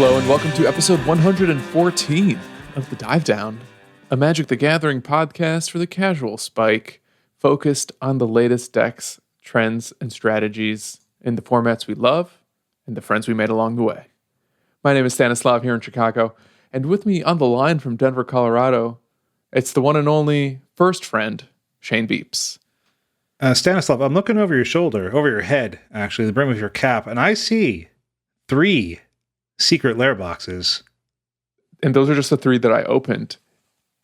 Hello and welcome to episode 114 of The Dive Down, a Magic the Gathering podcast for the casual spike, focused on the latest decks, trends, and strategies in the formats we love and the friends we made along the way. My name is Stanislav here in Chicago, and with me on the line from Denver, Colorado, it's the one and only first friend, Shane Beeps. Stanislav, I'm looking over your shoulder, over your head, actually, the brim of your cap, and I see 3 secret lair boxes. And those are just the 3 that I opened.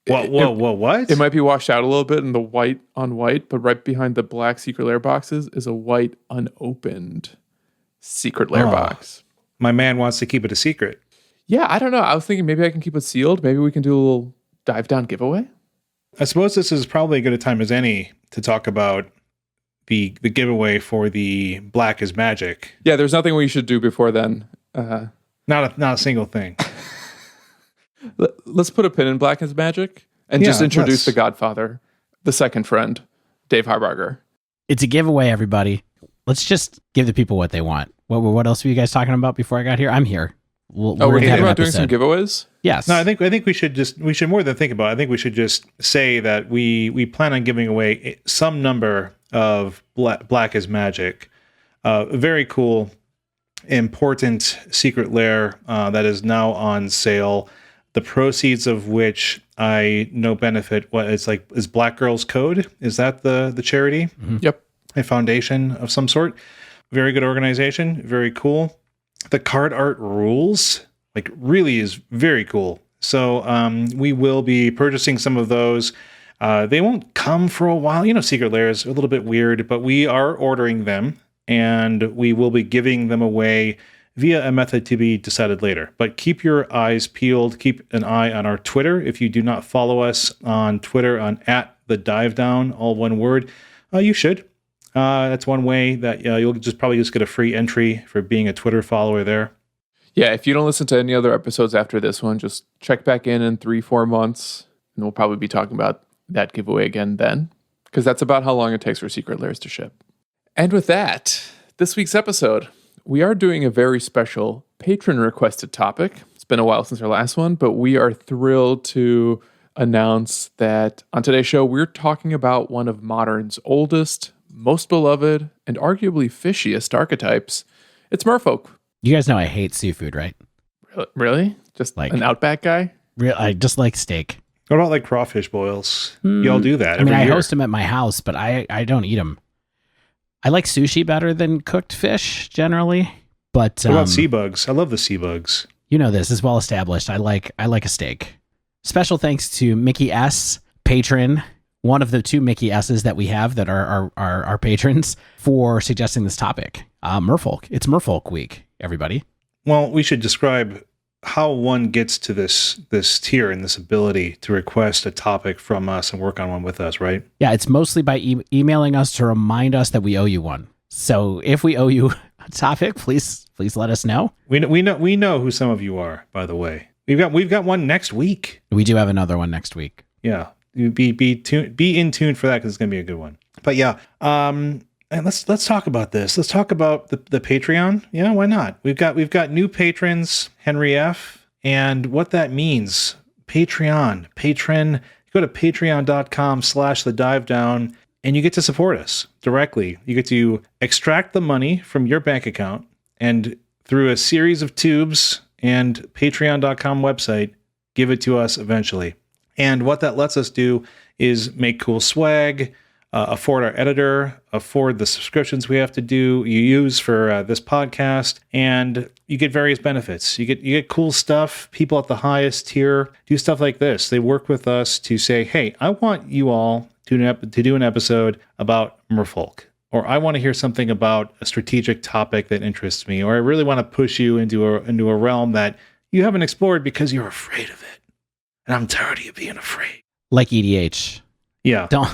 Whoa, what? It might be washed out a little bit in the white on white, but right behind the black secret lair boxes is a white unopened secret lair box. My man wants to keep it a secret. Yeah, I don't know. I was thinking maybe I can keep it sealed. Maybe we can do a little dive down giveaway. I suppose this is probably as good a time as any to talk about the giveaway for the Black is Magic. Yeah, there's nothing we should do before then. Not a single thing. Let's put a pin in Black is Magic and just introduce the Godfather, the second friend, Dave Harbarger. It's a giveaway, everybody. Let's just give the people what they want. What else were you guys talking about before I got here? I'm here. We're thinking about doing some giveaways? Yes. No, I think we should more than think about it. I think we should just say that we plan on giving away some number of Black is Magic. Very cool, important secret lair that is now on sale. The proceeds of which I know benefit is Black Girls Code. Is that the charity? Mm-hmm. Yep. A foundation of some sort. Very good organization. Very cool. The card art rules, really is very cool. So we will be purchasing some of those. They won't come for a while. Secret lairs are a little bit weird, but we are ordering them, and we will be giving them away via a method to be decided later. But keep your eyes peeled. Keep an eye on our Twitter. If you do not follow us on Twitter on @thedivedown, all one word, you should. That's one way that you'll probably get a free entry for being a Twitter follower there. Yeah, if you don't listen to any other episodes after this one, just check back in 3-4 months, and we'll probably be talking about that giveaway again then, because that's about how long it takes for secret lairs to ship. And with that, this week's episode, we are doing a very special patron-requested topic. It's been a while since our last one, but we are thrilled to announce that on today's show, we're talking about one of Modern's oldest, most beloved, and arguably fishiest archetypes. It's Merfolk. You guys know I hate seafood, right? Really? Just an Outback guy? I just like steak. What about crawfish boils? Y'all do that every year. I host them at my house, but I don't eat them. I like sushi better than cooked fish, generally. But what about sea bugs? I love the sea bugs. You know this is well established. I like a steak. Special thanks to Mickey S., patron, one of the 2 Mickey S's that we have that are our patrons, for suggesting this topic. Merfolk. It's Merfolk week, everybody. Well, we should describe how one gets to this tier and this ability to request a topic from us and work on one with us, right? Yeah, it's mostly by emailing us to remind us that we owe you one. So if we owe you a topic, please let us know. We know who some of you are, by the way. We've got one next week. We do have another one next week. Yeah. Be in tune for that, because it's going to be a good one. But yeah, and let's talk about this. Let's talk about the Patreon. Yeah, why not? We've got new patrons, Henry F, and what that means. Patron. Go to patreon.com/thedivedown, and you get to support us directly. You get to extract the money from your bank account, and through a series of tubes and patreon.com website, give it to us eventually. And what that lets us do is make cool swag, afford our editor, afford the subscriptions we have to use for this podcast, and you get various benefits. You get cool stuff. People at the highest tier do stuff like this. They work with us to say, hey, I want you all to do an episode about Merfolk, or I want to hear something about a strategic topic that interests me, or I really want to push you into a realm that you haven't explored because you're afraid of it. And I'm tired of you being afraid. Like EDH. Yeah. Don't.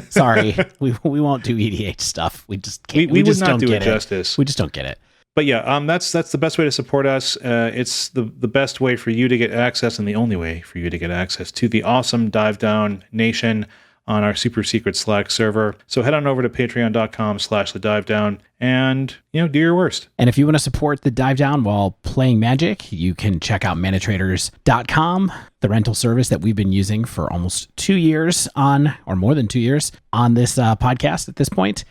Sorry, we won't do EDH stuff. We just can't. We just would not don't do get it justice. We just don't get it. But yeah, that's the best way to support us. It's the best way for you to get access, and the only way for you to get access to the awesome Dive Down Nation, on our super secret Slack server. So head on over to patreon.com/thedivedown and, do your worst. And if you want to support the Dive Down while playing Magic, you can check out Manatraders.com, the rental service that we've been using for almost 2 years or more than 2 years on this podcast at this point.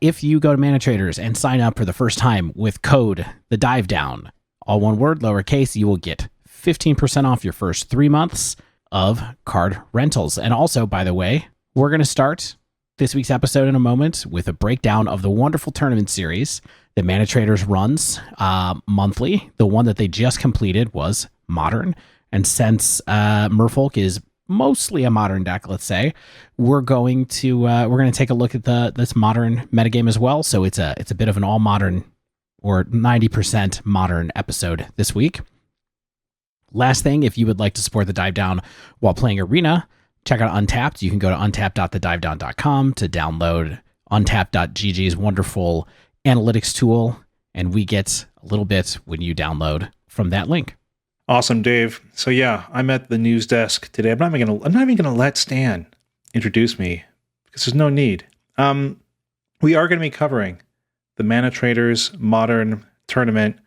If you go to Manatraders and sign up for the first time with code the Dive Down, all one word, lowercase, you will get 15% off your first 3 months of card rentals. And also, by the way, we're going to start this week's episode in a moment with a breakdown of the wonderful tournament series that Manatraders runs monthly. The one that they just completed was Modern. And since Merfolk is mostly a Modern deck, let's say, we're going to take a look at this Modern metagame as well. So it's a bit of an all Modern or 90% Modern episode this week. Last thing, if you would like to support the Dive Down while playing Arena, check out Untapped. You can go to untapped.thedivedown.com to download untapped.gg's wonderful analytics tool, and we get a little bit when you download from that link. Awesome, Dave. So yeah, I'm at the news desk today. I'm not even gonna let Stan introduce me because there's no need. We are going to be covering the Manatraders Modern Tournament,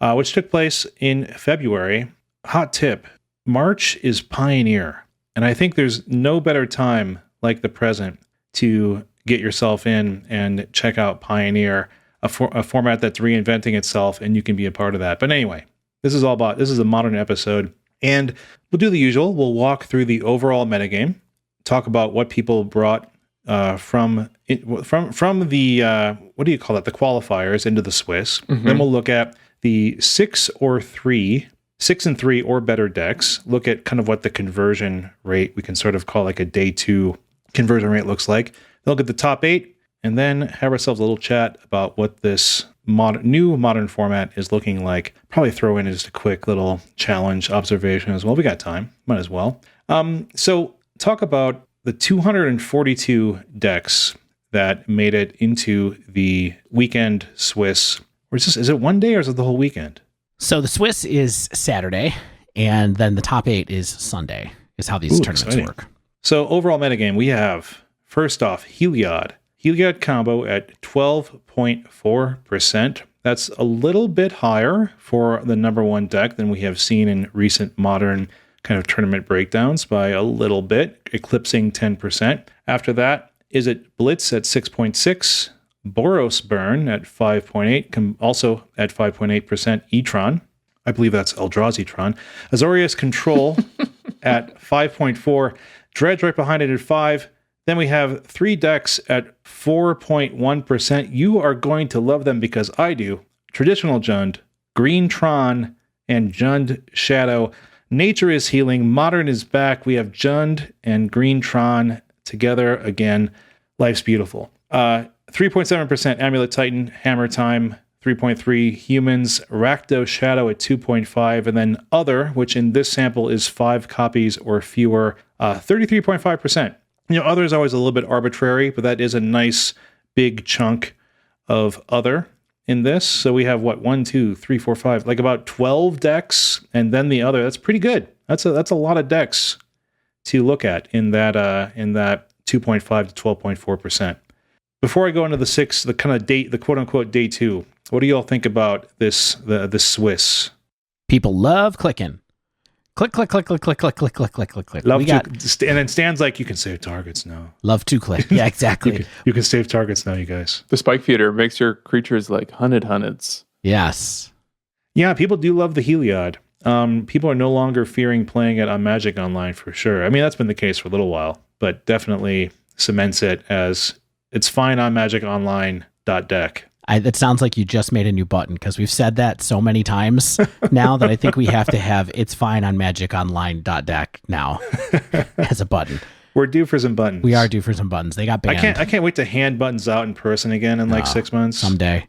which took place in February. Hot tip: March is Pioneer. And I think there's no better time like the present to get yourself in and check out Pioneer, a format that's reinventing itself, and you can be a part of that. But anyway, this is a Modern episode, and we'll do the usual. We'll walk through the overall metagame, talk about what people brought from the what do you call it, the qualifiers into the Swiss. Mm-hmm. Then we'll look at the 6 and 3 or better decks, look at kind of what the conversion rate, we can sort of call like a day 2 conversion rate looks like. Then look at the top 8, and then have ourselves a little chat about what this new Modern format is looking like. Probably throw in just a quick little challenge observation as well. We got time, might as well. So talk about the 242 decks that made it into the weekend Swiss. Or is it one day or is it the whole weekend? So the Swiss is Saturday, and then the top 8 is Sunday, is how these tournaments work. So overall metagame, we have, first off, Heliod combo at 12.4%. That's a little bit higher for the number one deck than we have seen in recent Modern kind of tournament breakdowns by a little bit, eclipsing 10%. After that, is it Blitz at 6.6%. Boros Burn at 5.8%, also at 5.8%. E-Tron, I believe that's Eldrazi Tron. Azorius Control at 5.4%. Dredge right behind it at 5%. Then we have 3 decks at 4.1%. You are going to love them because I do. Traditional Jund, Green Tron, and Jund Shadow. Nature is healing. Modern is back. We have Jund and Green Tron together again. Life's beautiful. 3.7% Amulet Titan, Hammer Time, 3.3% Humans, Rakdos Shadow at 2.5%, and then Other, which in this sample is 5 copies or fewer, 33.5%. Other is always a little bit arbitrary, but that is a nice big chunk of Other in this. So we have 1, 2, 3, 4, 5, like about 12 decks, and then the Other. That's pretty good. That's a lot of decks to look at in that 2.5 to 12.4%. Before I go into the quote unquote day 2, what do you all think about the Swiss? People love clicking. Click, click, click, click, click, click, click, click, click, click, click. And then Stan's like, you can save targets now. Love to click. Yeah, exactly. you can save targets now, you guys. The Spike Feeder makes your creatures like hunted. Yes. Yeah, people do love the Heliod. People are no longer fearing playing it on Magic Online for sure. I mean, that's been the case for a little while, but definitely cements it as it's fine on Magic Online .deck. That sounds like you just made a new button because we've said that so many times now that I think we have to have it's fine on Magic Online .deck now as a button. We're due for some buttons. We are due for some buttons. They got banned. I can't wait to hand buttons out in person again in like 6 months. Someday.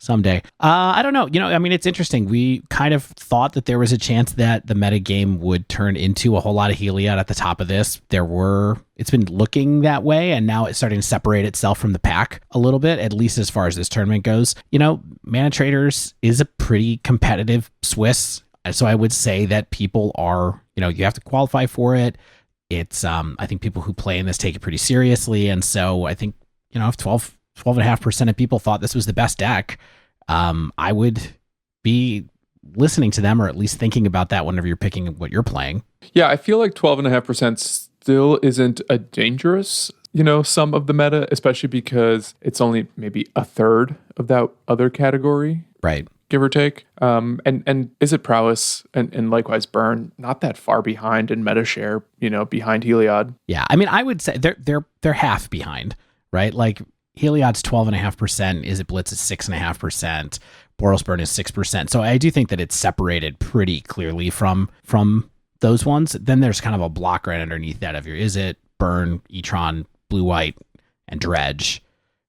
I don't know. I mean, it's interesting. We kind of thought that there was a chance that the metagame would turn into a whole lot of Heliod at the top of this. It's been looking that way, and now it's starting to separate itself from the pack a little bit, at least as far as this tournament goes. Manatraders is a pretty competitive Swiss. So I would say that people are, you have to qualify for it. It's I think people who play in this take it pretty seriously, and so I think, you know, if 12.5% of people thought this was the best deck, I would be listening to them, or at least thinking about that whenever you're picking what you're playing. Yeah, I feel like 12.5% still isn't a dangerous, sum of the meta, especially because it's only maybe a third of that other category, Right. give or take. And is it prowess and likewise burn not that far behind in meta share, behind Heliod? Yeah, I mean, I would say they're half behind, right? Like Heliod's 12.5%, Is It Blitz is 6.5%, Boros Burn is 6%. So I do think that it's separated pretty clearly from those ones. Then there's kind of a block right underneath that of your Is It, Burn, Etron, Blue White, and Dredge.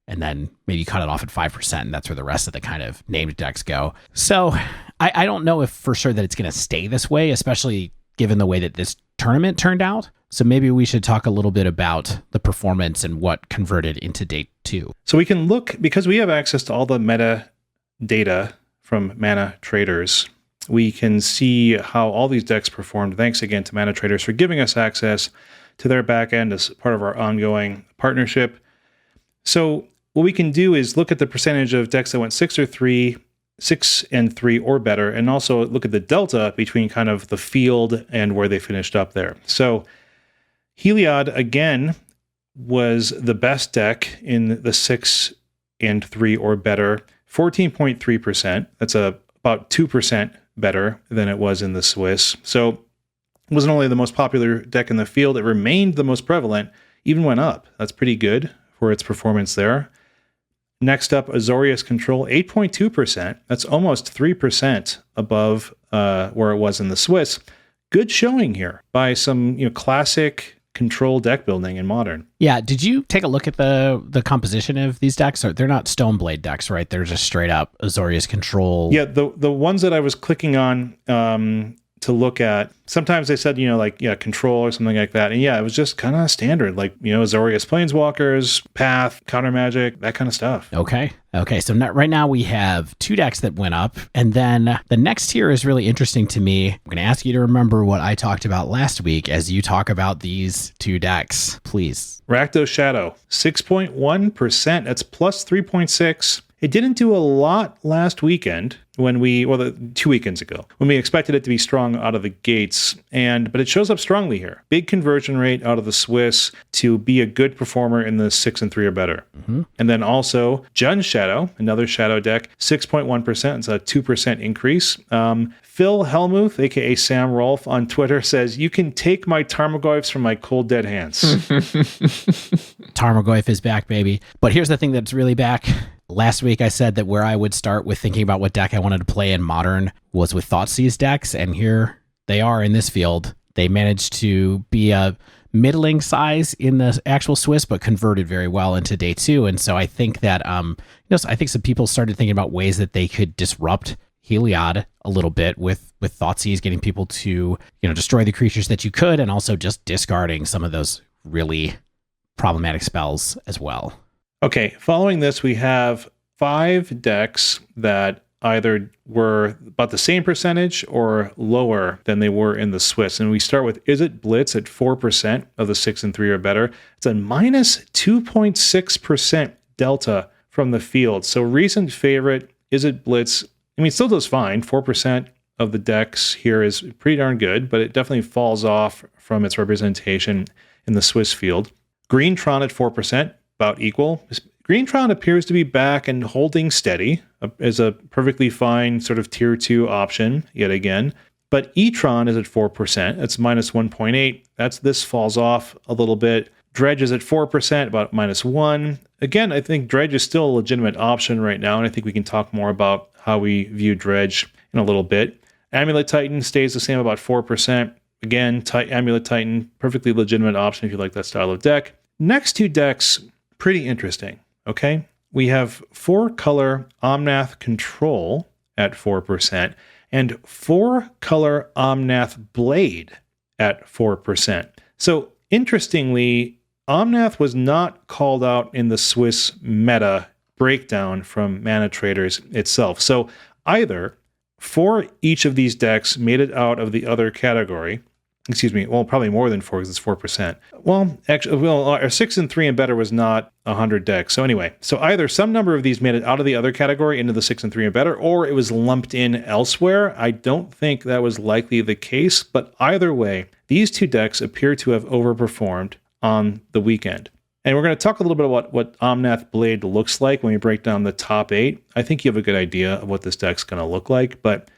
And then maybe cut it off at 5%, and that's where the rest of the kind of named decks go. So I don't know if for sure that it's going to stay this way, especially given the way that this tournament turned out. So maybe we should talk a little bit about the performance and what converted into day 2. So we can look, because we have access to all the meta data from Manatraders, we can see how all these decks performed. Thanks again to Manatraders for giving us access to their back end as part of our ongoing partnership. So what we can do is look at the percentage of decks that went 6 and 3 or better, and also look at the delta between kind of the field and where they finished up there. So Heliod, again, was the best deck in the 6 and 3 or better, 14.3%. That's about 2% better than it was in the Swiss. So it wasn't only the most popular deck in the field, it remained the most prevalent, even went up. That's pretty good for its performance there. Next up, Azorius Control, 8.2%. That's almost 3% above where it was in the Swiss. Good showing here by some classic control deck building in Modern. Yeah, did you take a look at the composition of these decks? Or they're not Stoneblade decks, right? They're just straight up Azorius Control. Yeah, the ones that I was clicking on to look at, sometimes they said, control or something like that. And yeah, it was just kind of standard, like, Azorius Planeswalkers, Path, Counter Magic, that kind of stuff. Okay. So right now we have 2 decks that went up. And then the next tier is really interesting to me. I'm going to ask you to remember what I talked about last week as you talk about these 2 decks, please. Rakdos Shadow, 6.1%. That's plus 3.6. It didn't do a lot last weekend 2 weekends ago, when we expected it to be strong out of the gates, but it shows up strongly here. Big conversion rate out of the Swiss to be a good performer in the 6 and 3 or better. Mm-hmm. And then also Jund Shadow, another Shadow deck, 6.1%. It's a 2% increase. Phil Helmuth, aka Sam Rolfe on Twitter, says, "You can take my Tarmogoyfs from my cold dead hands." Tarmogoyf is back, baby. But here's the thing that's really back. Last week I said that where I would start with thinking about what deck I wanted to play in Modern was with Thoughtseize decks, and here they are in this field. They managed to be a middling size in the actual Swiss, but converted very well into day 2. And so I think that I think some people started thinking about ways that they could disrupt Heliod a little bit with Thoughtseize, getting people to destroy the creatures that you could, and also just discarding some of those really problematic spells as well. Okay, following this, we have 5 decks that either were about the same percentage or lower than they were in the Swiss. And we start with Is It Blitz at 4% of the 6 and 3 or better. It's a minus 2.6% delta from the field. So recent favorite, Is It Blitz, it still does fine. 4% of the decks here is pretty darn good, but it definitely falls off from its representation in the Swiss field. Greentron at 4%. About equal. Greentron appears to be back and holding steady as a perfectly fine sort of tier 2 option yet again. But Etron is at 4%. That's minus 1.8. This falls off a little bit. Dredge is at 4%, about minus 1. Again, I think Dredge is still a legitimate option right now, and I think we can talk more about how we view Dredge in a little bit. Amulet Titan stays the same, about 4%. Again, Amulet Titan, perfectly legitimate option if you like that style of deck. Next 2 decks, pretty interesting, okay? We have 4-color Omnath Control at 4% and 4-color Omnath Blade at 4%. So, interestingly, Omnath was not called out in the Swiss meta breakdown from Manatraders itself. So, either 4 each of these decks made it out of the other category, Excuse me. Well, probably more than 4 because it's 4%. Well, actually, our 6 and 3 and better was not 100 decks. So anyway, so either some number of these made it out of the other category into the 6 and 3 and better, or it was lumped in elsewhere. I don't think that was likely the case, but either way, these two decks appear to have overperformed on the weekend. And we're going to talk a little bit about what Omnath Blade looks like when we break down the top 8. I think you have a good idea of what this deck's going to look like, but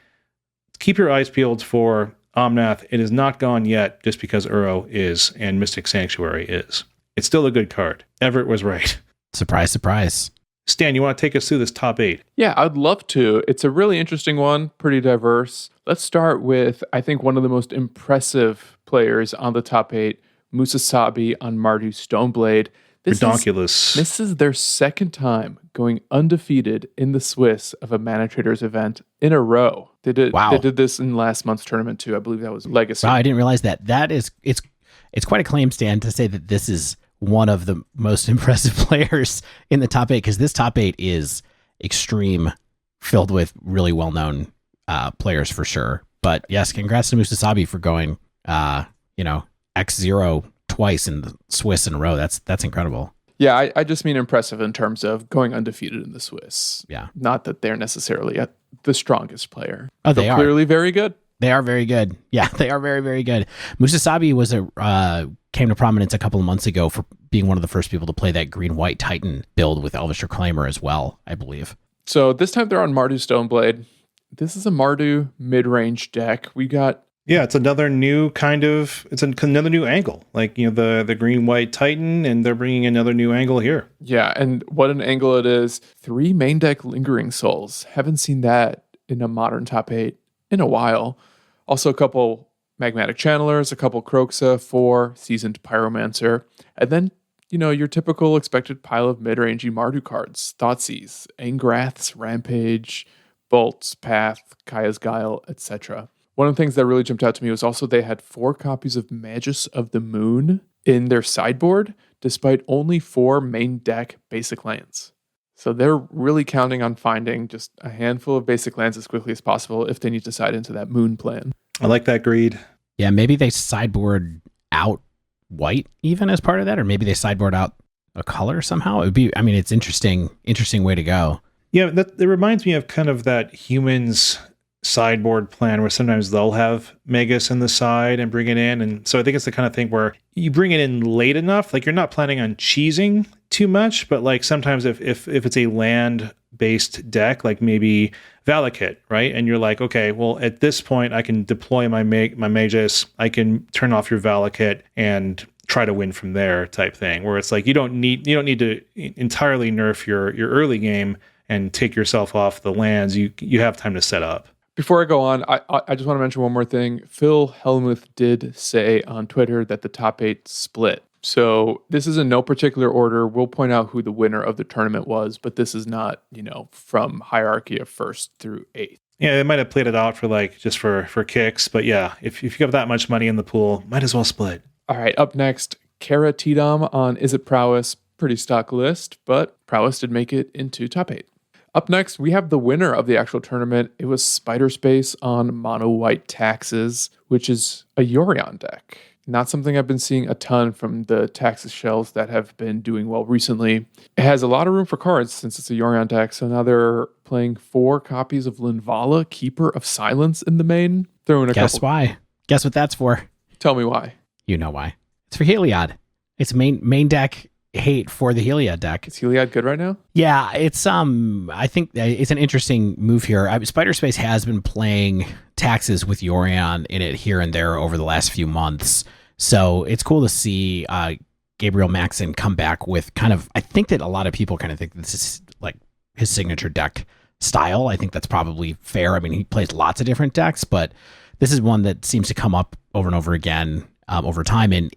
keep your eyes peeled for Omnath. It is not gone yet just because Uro is and Mystic Sanctuary is. It's still a good card. Everett was right. Surprise, surprise. Stan, you want to take us through this top 8? Yeah, I'd love to. It's a really interesting one, pretty diverse. Let's start with, I think, one of the most impressive players on the top 8, Musasabi on Mardu Stoneblade. This is their second time going undefeated in the Swiss of a Manatraders event in a row. They did this in last month's tournament too. I believe that was Legacy. Wow, I didn't realize that. It's quite a claim, Stan, to say that this is one of the most impressive players in the top 8, because this top 8 is extreme, filled with really well-known players for sure. But yes, congrats to Musasabi for going X0 twice in the Swiss in a row. That's incredible. Yeah, I just mean impressive in terms of going undefeated in the Swiss. Yeah. Not that they're necessarily the strongest player. Oh, they are. Clearly very good. They are very good. Yeah, they are very, very good. Musasabi was came to prominence a couple of months ago for being one of the first people to play that green-white Titan build with Elvish Reclaimer as well, I believe. So this time they're on Mardu Stoneblade. This is a Mardu mid-range deck. We got... Yeah, it's another new another new angle. Like, the green-white Titan, and they're bringing another new angle here. Yeah, and what an angle it is. 3 main deck Lingering Souls. Haven't seen that in a modern top 8 in a while. Also a couple Magmatic Channelers, a couple Kroxa, 4 Seasoned Pyromancer, and then, your typical expected pile of mid-rangey Mardu cards. Thoughtseize, Angrath's Rampage, Bolts, Path, Kaya's Guile, etc. One of the things that really jumped out to me was also they had 4 copies of Magus of the Moon in their sideboard, despite only 4 main deck basic lands. So they're really counting on finding just a handful of basic lands as quickly as possible if they need to side into that Moon plan. I like that greed. Yeah, maybe they sideboard out white even as part of that, or maybe they sideboard out a color somehow. It would be, it's interesting way to go. Yeah, it reminds me of kind of that Humans sideboard plan where sometimes they'll have Magus in the side and bring it in. And so I think it's the kind of thing where you bring it in late enough, like you're not planning on cheesing too much, but like sometimes if it's a land-based deck, like maybe Valakut, right? And you're like, okay, well, at this point I can deploy my Magus, I can turn off your Valakut and try to win from there type thing, where it's like you don't need to entirely nerf your early game and take yourself off the lands. You have time to set up. Before I go on, I just want to mention one more thing. Phil Hellmuth did say on Twitter that the top 8 split. So this is in no particular order. We'll point out who the winner of the tournament was, but this is not, from hierarchy of 1st through 8th. Yeah, they might have played it out for kicks, but yeah, if you have that much money in the pool, might as well split. All right, up next, Kara Tidam on Is It Prowess? Pretty stock list, but Prowess did make it into top 8. Up next, we have the winner of the actual tournament. It was Spider Space on Mono White Taxes, which is a Yorion deck. Not something I've been seeing a ton from the Taxes shells that have been doing well recently. It has a lot of room for cards since it's a Yorion deck, so now they're playing 4 copies of Linvala, Keeper of Silence in the main. Guess why? Guess what that's for? Tell me why. You know why. It's for Heliod. It's main deck hate for the Heliod deck. Is Heliod good right now? Yeah, it's I think it's an interesting move here. Spider Space has been playing Taxes with Yorion in it here and there over the last few months. So it's cool to see Gabriel Maxon come back with kind of, I think that a lot of people kind of think this is like his signature deck style. I think that's probably fair. He plays lots of different decks, but this is one that seems to come up over and over again over time. And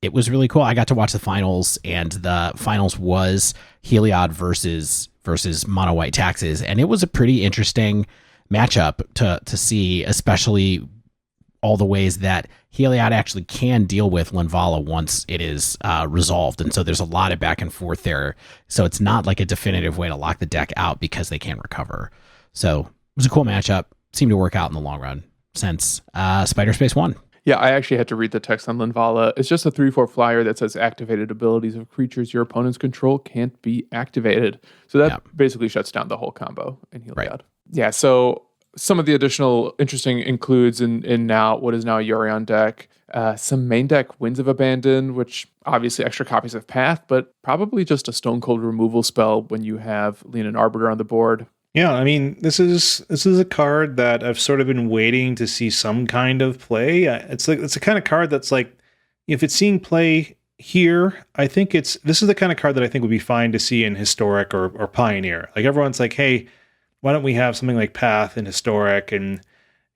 it was really cool. I got to watch the finals, and the finals was Heliod versus Mono White Taxes, and it was a pretty interesting matchup to see, especially all the ways that Heliod actually can deal with Linvala once it is resolved. And so there's a lot of back and forth there. So it's not like a definitive way to lock the deck out because they can recover. So it was a cool matchup. Seemed to work out in the long run since Spider Space won. Yeah, I actually had to read the text on Linvala. It's just a 3/4 flyer that says activated abilities of creatures your opponents control can't be activated. So that basically shuts down the whole combo in Heliod. Right. Yeah, so some of the additional interesting includes in now what is now a Yorion deck, some main deck Winds of Abandon, which obviously extra copies of Path, but probably just a Stone Cold removal spell when you have Leonin Arbiter on the board. Yeah, I mean, this is a card that I've sort of been waiting to see some kind of play. It's a kind of card that's like, if it's seeing play here, I think this is the kind of card that I think would be fine to see in Historic or Pioneer. Like everyone's like, hey, why don't we have something like Path in Historic and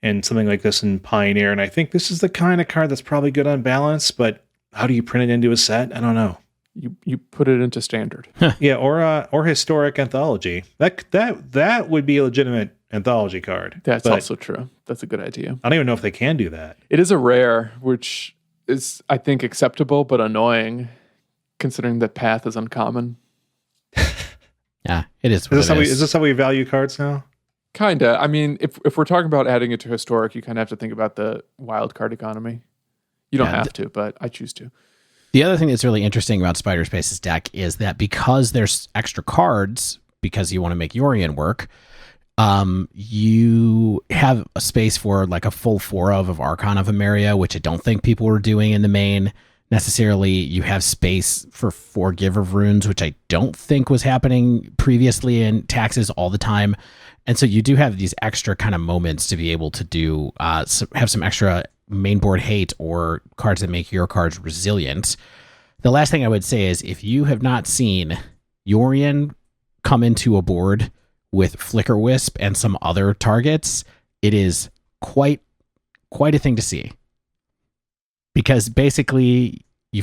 something like this in Pioneer? And I think this is the kind of card that's probably good on balance, but how do you print it into a set? I don't know. You put it into Standard. Yeah, or Historic Anthology. That would be a legitimate anthology card. That's also true. That's a good idea. I don't even know if they can do that. It is a rare, which is, I think, acceptable but annoying, considering that Path is uncommon. Yeah, it is. Is this how we value cards now? Kinda. I mean, if we're talking about adding it to Historic, you kind of have to think about the wild card economy. You don't have to, but I choose to. The other thing that's really interesting about Spider Space's deck is that because there's extra cards, because you want to make Yorion work, you have a space for like a full 4 of Archon of Emeria, which I don't think people were doing in the main necessarily. You have space for 4 Give of Runes, which I don't think was happening previously in Taxes all the time. And so you do have these extra kind of moments to be able to do, have some extra main board hate or cards that make your cards resilient. The last thing I would say is if you have not seen Yorion come into a board with Flicker Wisp and some other targets, it is quite a thing to see. Because basically you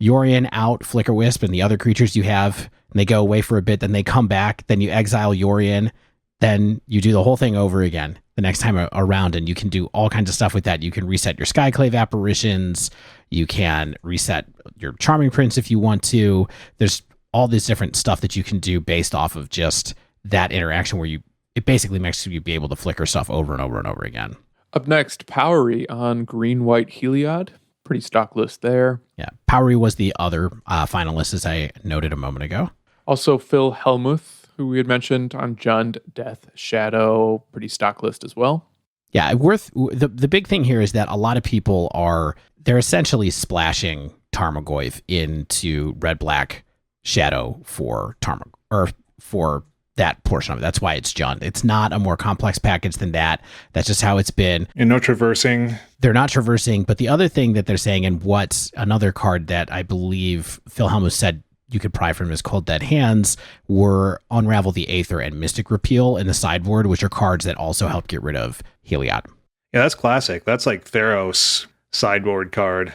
Yorion out Flicker Wisp and the other creatures you have, and they go away for a bit, then they come back, then you exile Yorion, then you do the whole thing over again the next time around, and you can do all kinds of stuff with that. You can reset your Skyclave apparitions. You can reset your Charming Prince if you want to. There's all this different stuff that you can do based off of just that interaction where it basically makes you be able to flicker stuff over and over and over again. Up next, Powery on green-white Heliod. Pretty stock list there. Yeah, Powery was the other finalist, as I noted a moment ago. Also, Phil Helmuth, who we had mentioned on Jund, Death, Shadow, pretty stock list as well. Yeah, the big thing here is that a lot of people they're essentially splashing Tarmogoyf into red-black Shadow for that portion of it. That's why it's Jund. It's not a more complex package than that. That's just how it's been. And no traversing. They're not traversing, but the other thing that they're saying, and what's another card that I believe Phil Helmuth said you could pry from his Cold Dead Hands were Unravel the Aether and Mystic Repeal in the sideboard, which are cards that also help get rid of Heliod. Yeah, that's classic. That's like Theros sideboard card.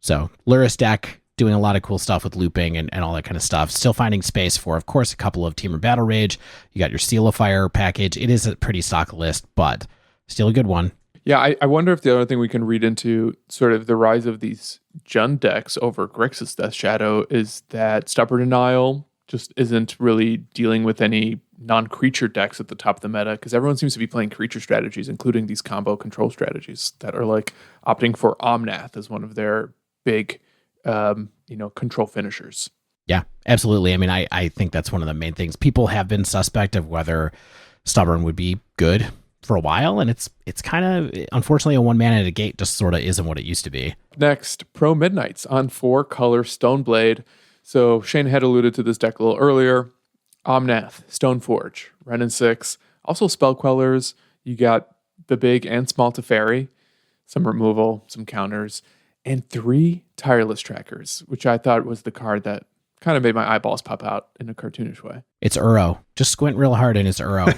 So Luris deck doing a lot of cool stuff with looping and all that kind of stuff. Still finding space for, of course, a couple of Temur Battle Rage. You got your Seal of Fire package. It is a pretty stock list, but still a good one. Yeah, I wonder if the other thing we can read into sort of the rise of these Jund decks over Grixis Death Shadow is that Stubborn Denial just isn't really dealing with any non-creature decks at the top of the meta, because everyone seems to be playing creature strategies, including these combo control strategies that are like opting for Omnath as one of their big control finishers. Yeah, absolutely. I mean, I think that's one of the main things. People have been suspect of whether Stubborn would be good for a while, and it's kind of, unfortunately, a 1 mana at a gate just sort of isn't what it used to be. Next, Pro Midnights on 4-color Stoneblade. So Shane had alluded to this deck a little earlier. Omnath, Stoneforge, Wrenn and 6, also Spell Quellers. You got the big and small Teferi, some removal, some counters, and 3 Tireless Trackers, which I thought was the card that kind of made my eyeballs pop out in a cartoonish way. It's Uro. Just squint real hard and it's Uro.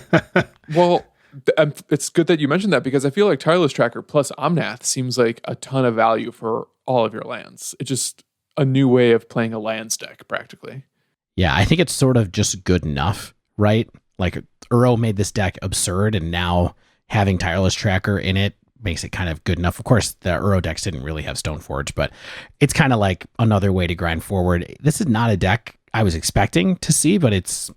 Well, it's good that you mentioned that, because I feel like Tireless Tracker plus Omnath seems like a ton of value for all of your lands. It's just a new way of playing a lands deck, practically. Yeah, I think it's sort of just good enough, right? Like, Uro made this deck absurd, and now having Tireless Tracker in it makes it kind of good enough. Of course, the Uro decks didn't really have Stoneforge, but it's kind of like another way to grind forward. This is not a deck I was expecting to see, but it's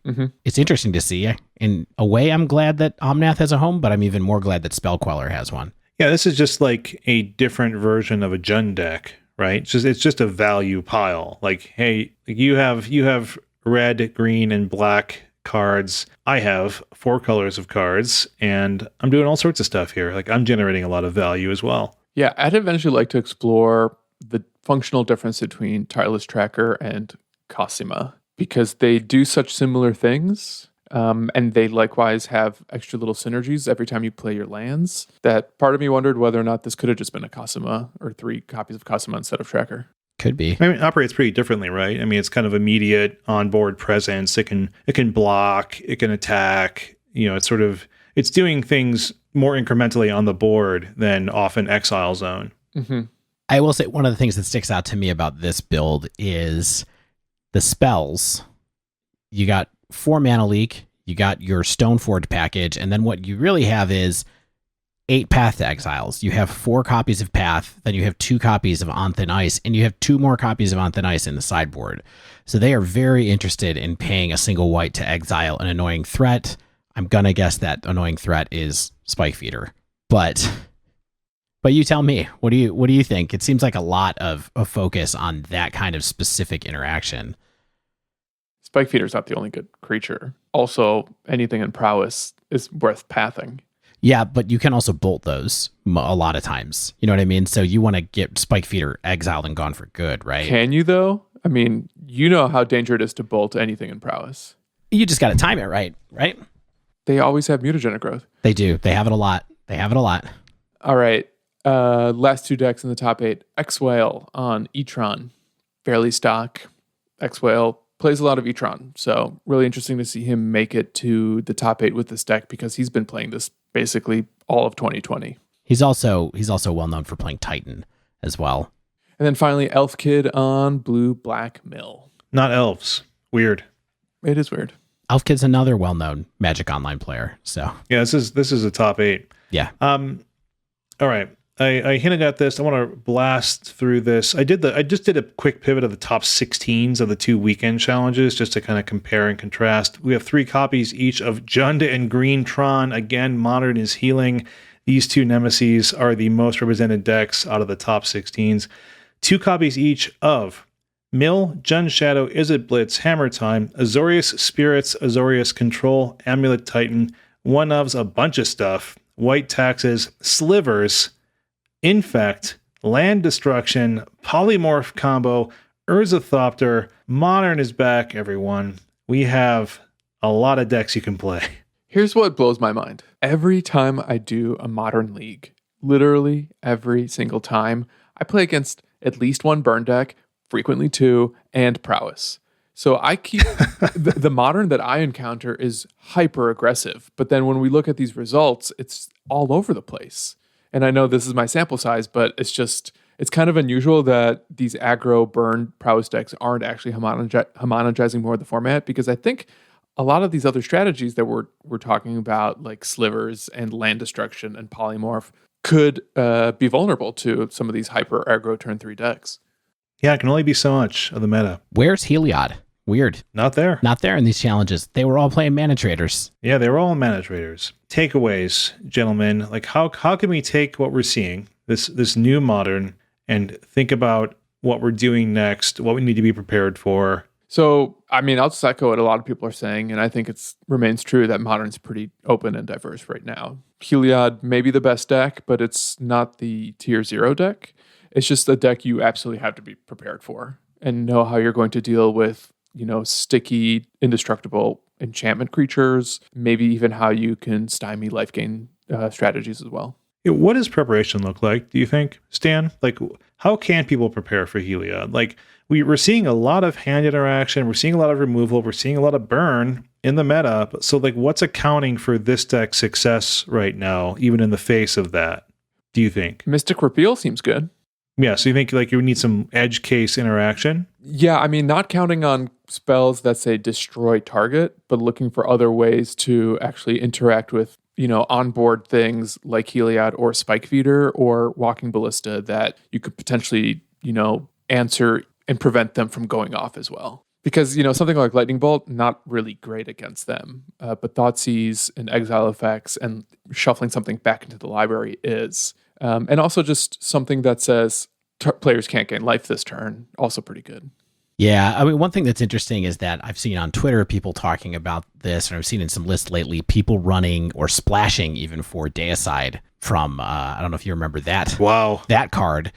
interesting to see. In a way, I'm glad that Omnath has a home, but I'm even more glad that Spell Queller has one. Yeah, this is just like a different version of a Jund deck, right? It's just a value pile. Like, hey, you have red, green, and black cards. I have 4 colors of cards, and I'm doing all sorts of stuff here. Like, I'm generating a lot of value as well. Yeah, I'd eventually like to explore the functional difference between Tireless Tracker and Cosima, because they do such similar things. And they likewise have extra little synergies every time you play your lands, that part of me wondered whether or not this could have just been a Cosima or 3 copies of Cosima instead of Tracker. Could be. I mean, it operates pretty differently, right? I mean, it's kind of immediate onboard presence. It can block, it can attack. You know, it's doing things more incrementally on the board than often Exile Zone. Mm-hmm. I will say one of the things that sticks out to me about this build is the spells. You got 4 mana leak, you got your Stoneforge package, and then what you really have is 8 Path to Exiles. You have 4 copies of Path, then you have 2 copies of On Thin Ice, and you have 2 more copies of On Thin Ice in the sideboard. So they are very interested in paying a single white to exile an annoying threat. I'm gonna guess that annoying threat is Spike Feeder. But you tell me, what do you think? It seems like a lot of focus on that kind of specific interaction. Spike Feeder's not the only good creature. Also, anything in prowess is worth pathing. Yeah, but you can also bolt those a lot of times. You know what I mean? So you want to get Spike Feeder exiled and gone for good, right? Can you, though? I mean, you know how dangerous it is to bolt anything in prowess. You just got to time it right? They always have mutagenic growth. They do. They have it a lot. All right. Last 2 decks in the top 8. X-Whale on Etron. Fairly stock. X-Whale plays a lot of Etron, so really interesting to see him make it to the top 8 with this deck, because he's been playing this basically all of 2020. He's also well known for playing Titan as well. And then finally, Elf Kid on Blue Black Mill. Not elves. Weird. It is weird. Elf Kid's another well-known Magic Online player. So yeah, this is a top 8. Yeah. All right. I hinted at this. I want to blast through this. I just did a quick pivot of the top 16s of the 2 weekend challenges just to kind of compare and contrast. We have 3 copies each of Jund and Green Tron. Again, Modern is healing. These 2 nemesis are the most represented decks out of the top 16s. 2 copies each of Mill, Jund Shadow, Izzet Blitz, Hammer Time, Azorius Spirits, Azorius Control, Amulet Titan, one ofs a bunch of stuff, White Taxes, Slivers, Infect, Land Destruction, Polymorph Combo, Urzethopter. Modern is back, everyone. We have a lot of decks you can play. Here's what blows my mind. Every time I do a Modern League, literally every single time, I play against at least 1 burn deck, frequently 2, and prowess. So I keep the Modern that I encounter is hyper aggressive, but then when we look at these results, it's all over the place. And I know this is my sample size, but it's kind of unusual that these aggro burn prowess decks aren't actually homogenizing more of the format, because I think a lot of these other strategies that we're talking about, like Slivers and Land Destruction and Polymorph, could be vulnerable to some of these hyper aggro turn 3 decks. Yeah, it can only be so much of the meta. Where's Heliod? Weird. Not there. Not there in these challenges. They were all playing Manatraders. Yeah, they were all Manatraders. Takeaways, gentlemen. Like, how can we take what we're seeing, this new Modern, and think about what we're doing next, what we need to be prepared for? So, I mean, I'll just echo what a lot of people are saying, and I think it remains true that Modern's pretty open and diverse right now. Heliod may be the best deck, but it's not the tier 0 deck. It's just a deck you absolutely have to be prepared for and know how you're going to deal with, sticky, indestructible enchantment creatures, maybe even how you can stymie life gain strategies as well. What does preparation look like, do you think, Stan? Like, how can people prepare for Heliod? Like, we're seeing a lot of hand interaction, we're seeing a lot of removal, we're seeing a lot of burn in the meta. So, like, what's accounting for this deck's success right now, even in the face of that, do you think? Mystic Repeal seems good. Yeah, so you think like you would need some edge case interaction? Yeah, I mean, not counting on spells that say destroy target, but looking for other ways to actually interact with, onboard things like Heliod or Spike Feeder or Walking Ballista that you could potentially, answer and prevent them from going off as well. Because, something like Lightning Bolt, not really great against them. But Thoughtseize and Exile effects and shuffling something back into the library is. And also just something that says players can't gain life this turn. Also pretty good. Yeah, I mean, one thing that's interesting is that I've seen on Twitter people talking about this, and I've seen in some lists lately people running or splashing even for Deicide from, I don't know if you remember that. Wow. That card.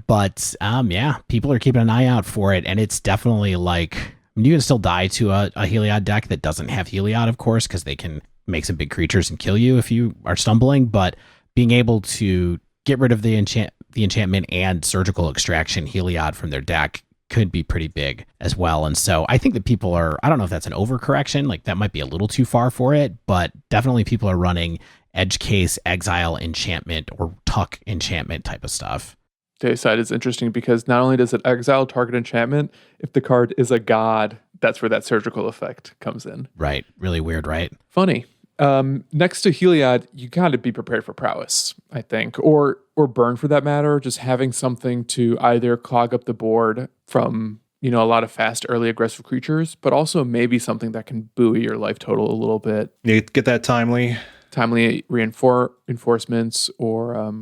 But yeah, people are keeping an eye out for it, and it's definitely like, I mean, you can still die to a Heliod deck that doesn't have Heliod, of course, because they can make some big creatures and kill you if you are stumbling, but being able to get rid of the enchantment and surgical extraction Heliod from their deck could be pretty big as well. And so I think that people are, I don't know if that's an overcorrection, like that might be a little too far for it, but definitely people are running edge case, exile enchantment, or tuck enchantment type of stuff. Deicide is interesting because not only does it exile target enchantment, if the card is a god, that's where that surgical effect comes in. Right. Really weird, right? Funny. Next to Heliod, you got to be prepared for prowess, I think, or burn for that matter. Just having something to either clog up the board from a lot of fast, early aggressive creatures, but also maybe something that can buoy your life total a little bit. You get that timely reinforcements, or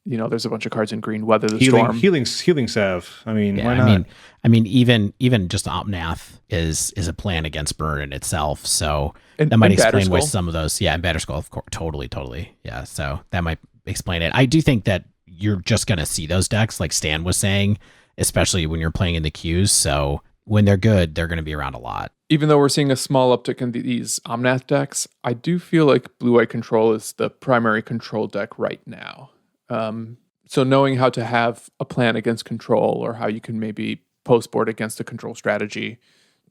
there's a bunch of cards in green. Weather the storm, healing salve. I mean, yeah, why not? I mean, even just Omnath is a plan against burn in itself. So that might explain why some of those. Yeah, and Batterskull, of course, totally. Yeah, so that might explain it. I do think that you're just gonna see those decks, like Stan was saying, especially when you're playing in the queues. So when they're good, they're gonna be around a lot. Even though we're seeing a small uptick in these Omnath decks, I do feel like Blue-White Control is the primary control deck right now. So knowing how to have a plan against control, or how you can maybe post board against a control strategy,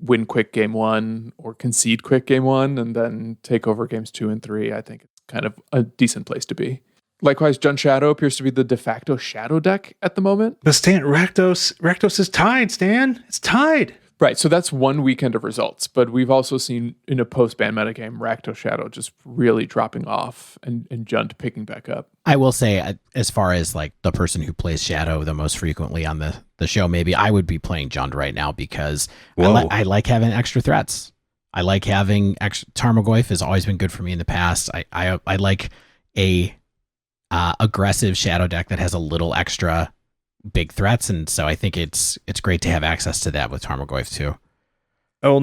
win quick game 1 or concede quick game 1, and then take over games 2 and 3, I think it's kind of a decent place to be. Likewise, Jund Shadow appears to be the de facto shadow deck at the moment. But Stan, Rakdos is tied, Stan. It's tied. Right, so that's one weekend of results, but we've also seen in a post-ban metagame, Rakdos Shadow just really dropping off and Jund picking back up. I will say, as far as like the person who plays Shadow the most frequently on the show, maybe I would be playing Jund right now because I like having extra threats. I like having Tarmogoyf has always been good for me in the past. I like a aggressive Shadow deck that has a little extra big threats, and so I think it's great to have access to that with Tarmogoyf too. I will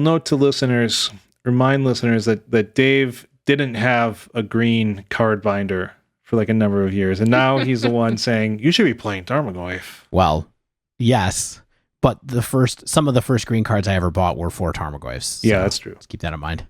remind listeners that Dave didn't have a green card binder for like a number of years, and now he's the one saying you should be playing Tarmogoyf. Well, yes, but some of the first green cards I ever bought were for Tarmogoyfs. So yeah, that's true. Let's keep that in mind.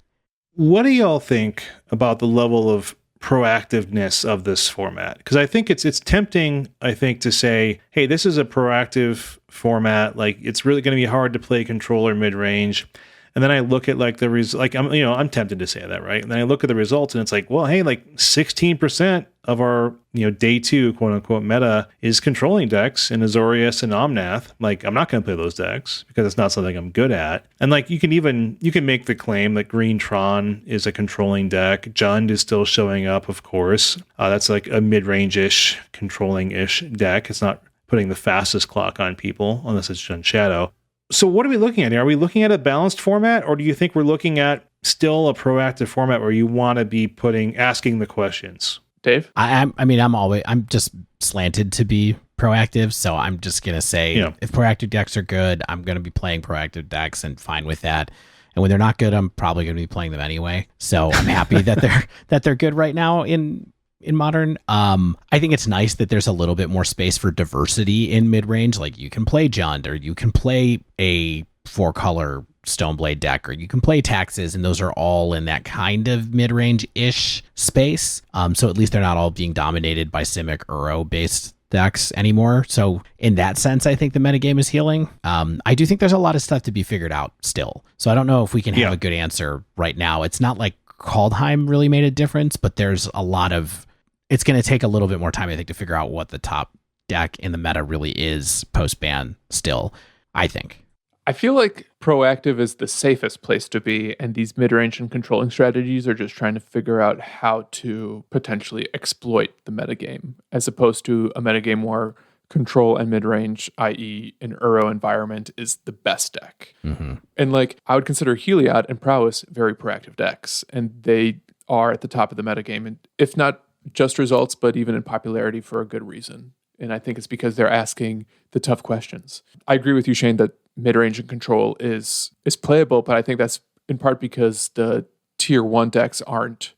What do y'all think about the level of proactiveness of this format? Because I think it's tempting, I think, to say, hey, this is a proactive format, like it's really going to be hard to play controller mid-range. And then I look at like I'm tempted to say that, right? And then I look at the results and it's like, well, hey, like 16% of our, day 2 quote unquote meta is controlling decks in Azorius and Omnath. Like, I'm not going to play those decks because it's not something I'm good at. And like, you can make the claim that Green Tron is a controlling deck. Jund is still showing up, of course. That's like a mid-range-ish, controlling-ish deck. It's not putting the fastest clock on people unless it's Jund Shadow. So what are we looking at here? Are we looking at a balanced format, or do you think we're looking at still a proactive format where you want to be asking the questions? Dave? I'm just slanted to be proactive, so I'm just going to say if proactive decks are good, I'm going to be playing proactive decks and fine with that. And when they're not good, I'm probably going to be playing them anyway. So I'm happy that they're good right now in Modern. I think it's nice that there's a little bit more space for diversity in mid-range. Like you can play Jund, or you can play a 4-color Stoneblade deck, or you can play Taxes, and those are all in that kind of mid-range-ish space. So at least they're not all being dominated by Simic Uro-based decks anymore. So in that sense, I think the metagame is healing. I do think there's a lot of stuff to be figured out still. So I don't know if we can have a good answer right now. It's not like Kaldheim really made a difference, but there's a lot of... It's going to take a little bit more time, I think, to figure out what the top deck in the meta really is post-ban still, I think. I feel like proactive is the safest place to be, and these mid-range and controlling strategies are just trying to figure out how to potentially exploit the metagame, as opposed to a metagame where control and mid-range, i.e. an Uro environment, is the best deck. Mm-hmm. And like, I would consider Heliod and Prowess very proactive decks, and they are at the top of the metagame, and if not just results, but even in popularity for a good reason. And I think it's because they're asking the tough questions. I agree with you, Shane, that mid-range and control is playable, but I think that's in part because the tier 1 decks aren't,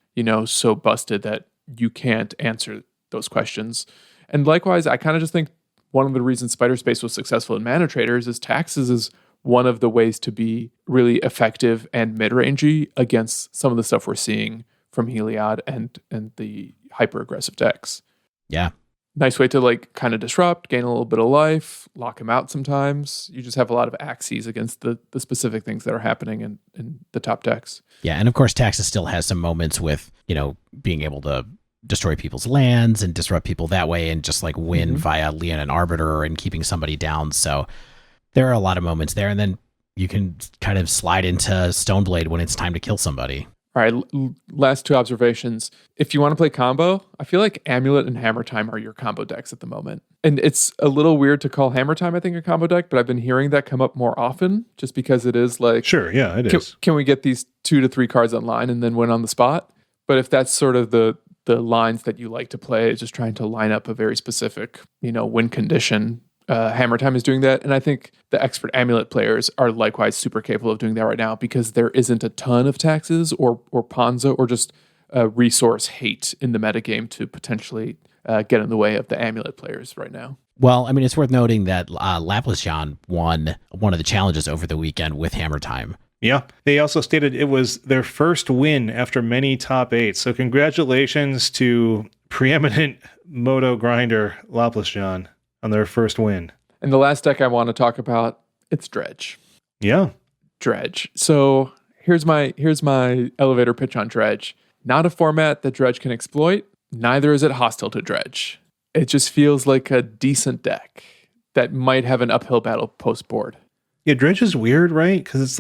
so busted that you can't answer those questions. And likewise, I kind of just think one of the reasons Spider Space was successful in Manatraders is taxes is one of the ways to be really effective and mid-rangey against some of the stuff we're seeing from Heliod and the hyper-aggressive decks. Yeah. Nice way to kind of disrupt, gain a little bit of life, lock him out sometimes. You just have a lot of axes against the specific things that are happening in the top decks. Yeah, and of course Taxes still has some moments with, being able to destroy people's lands and disrupt people that way and just win via Leon and Arbiter and keeping somebody down. So there are a lot of moments there, and then you can kind of slide into Stoneblade when it's time to kill somebody. All right, last two observations. If you want to play combo, I feel like Amulet and Hammer Time are your combo decks at the moment. And it's a little weird to call Hammer Time, I think, a combo deck, but I've been hearing that come up more often just because it is Sure, yeah, it is. Can we get these 2 to 3 cards online and then win on the spot? But if that's sort of the lines that you like to play, just trying to line up a very specific, win condition, Hammer Time is doing that. And I think the expert Amulet players are likewise super capable of doing that right now because there isn't a ton of taxes or Ponza or just resource hate in the metagame to potentially get in the way of the Amulet players right now. Well, I mean, it's worth noting that Laplasjan won one of the challenges over the weekend with Hammer Time. Yeah. They also stated it was their first win after many top 8s. So congratulations to preeminent Moto grinder Laplasjan on their first win. And the last deck I want to talk about, it's Dredge. Yeah. Dredge. So here's my elevator pitch on Dredge. Not a format that Dredge can exploit. Neither is it hostile to Dredge. It just feels like a decent deck that might have an uphill battle post-board. Yeah, Dredge is weird, right? Because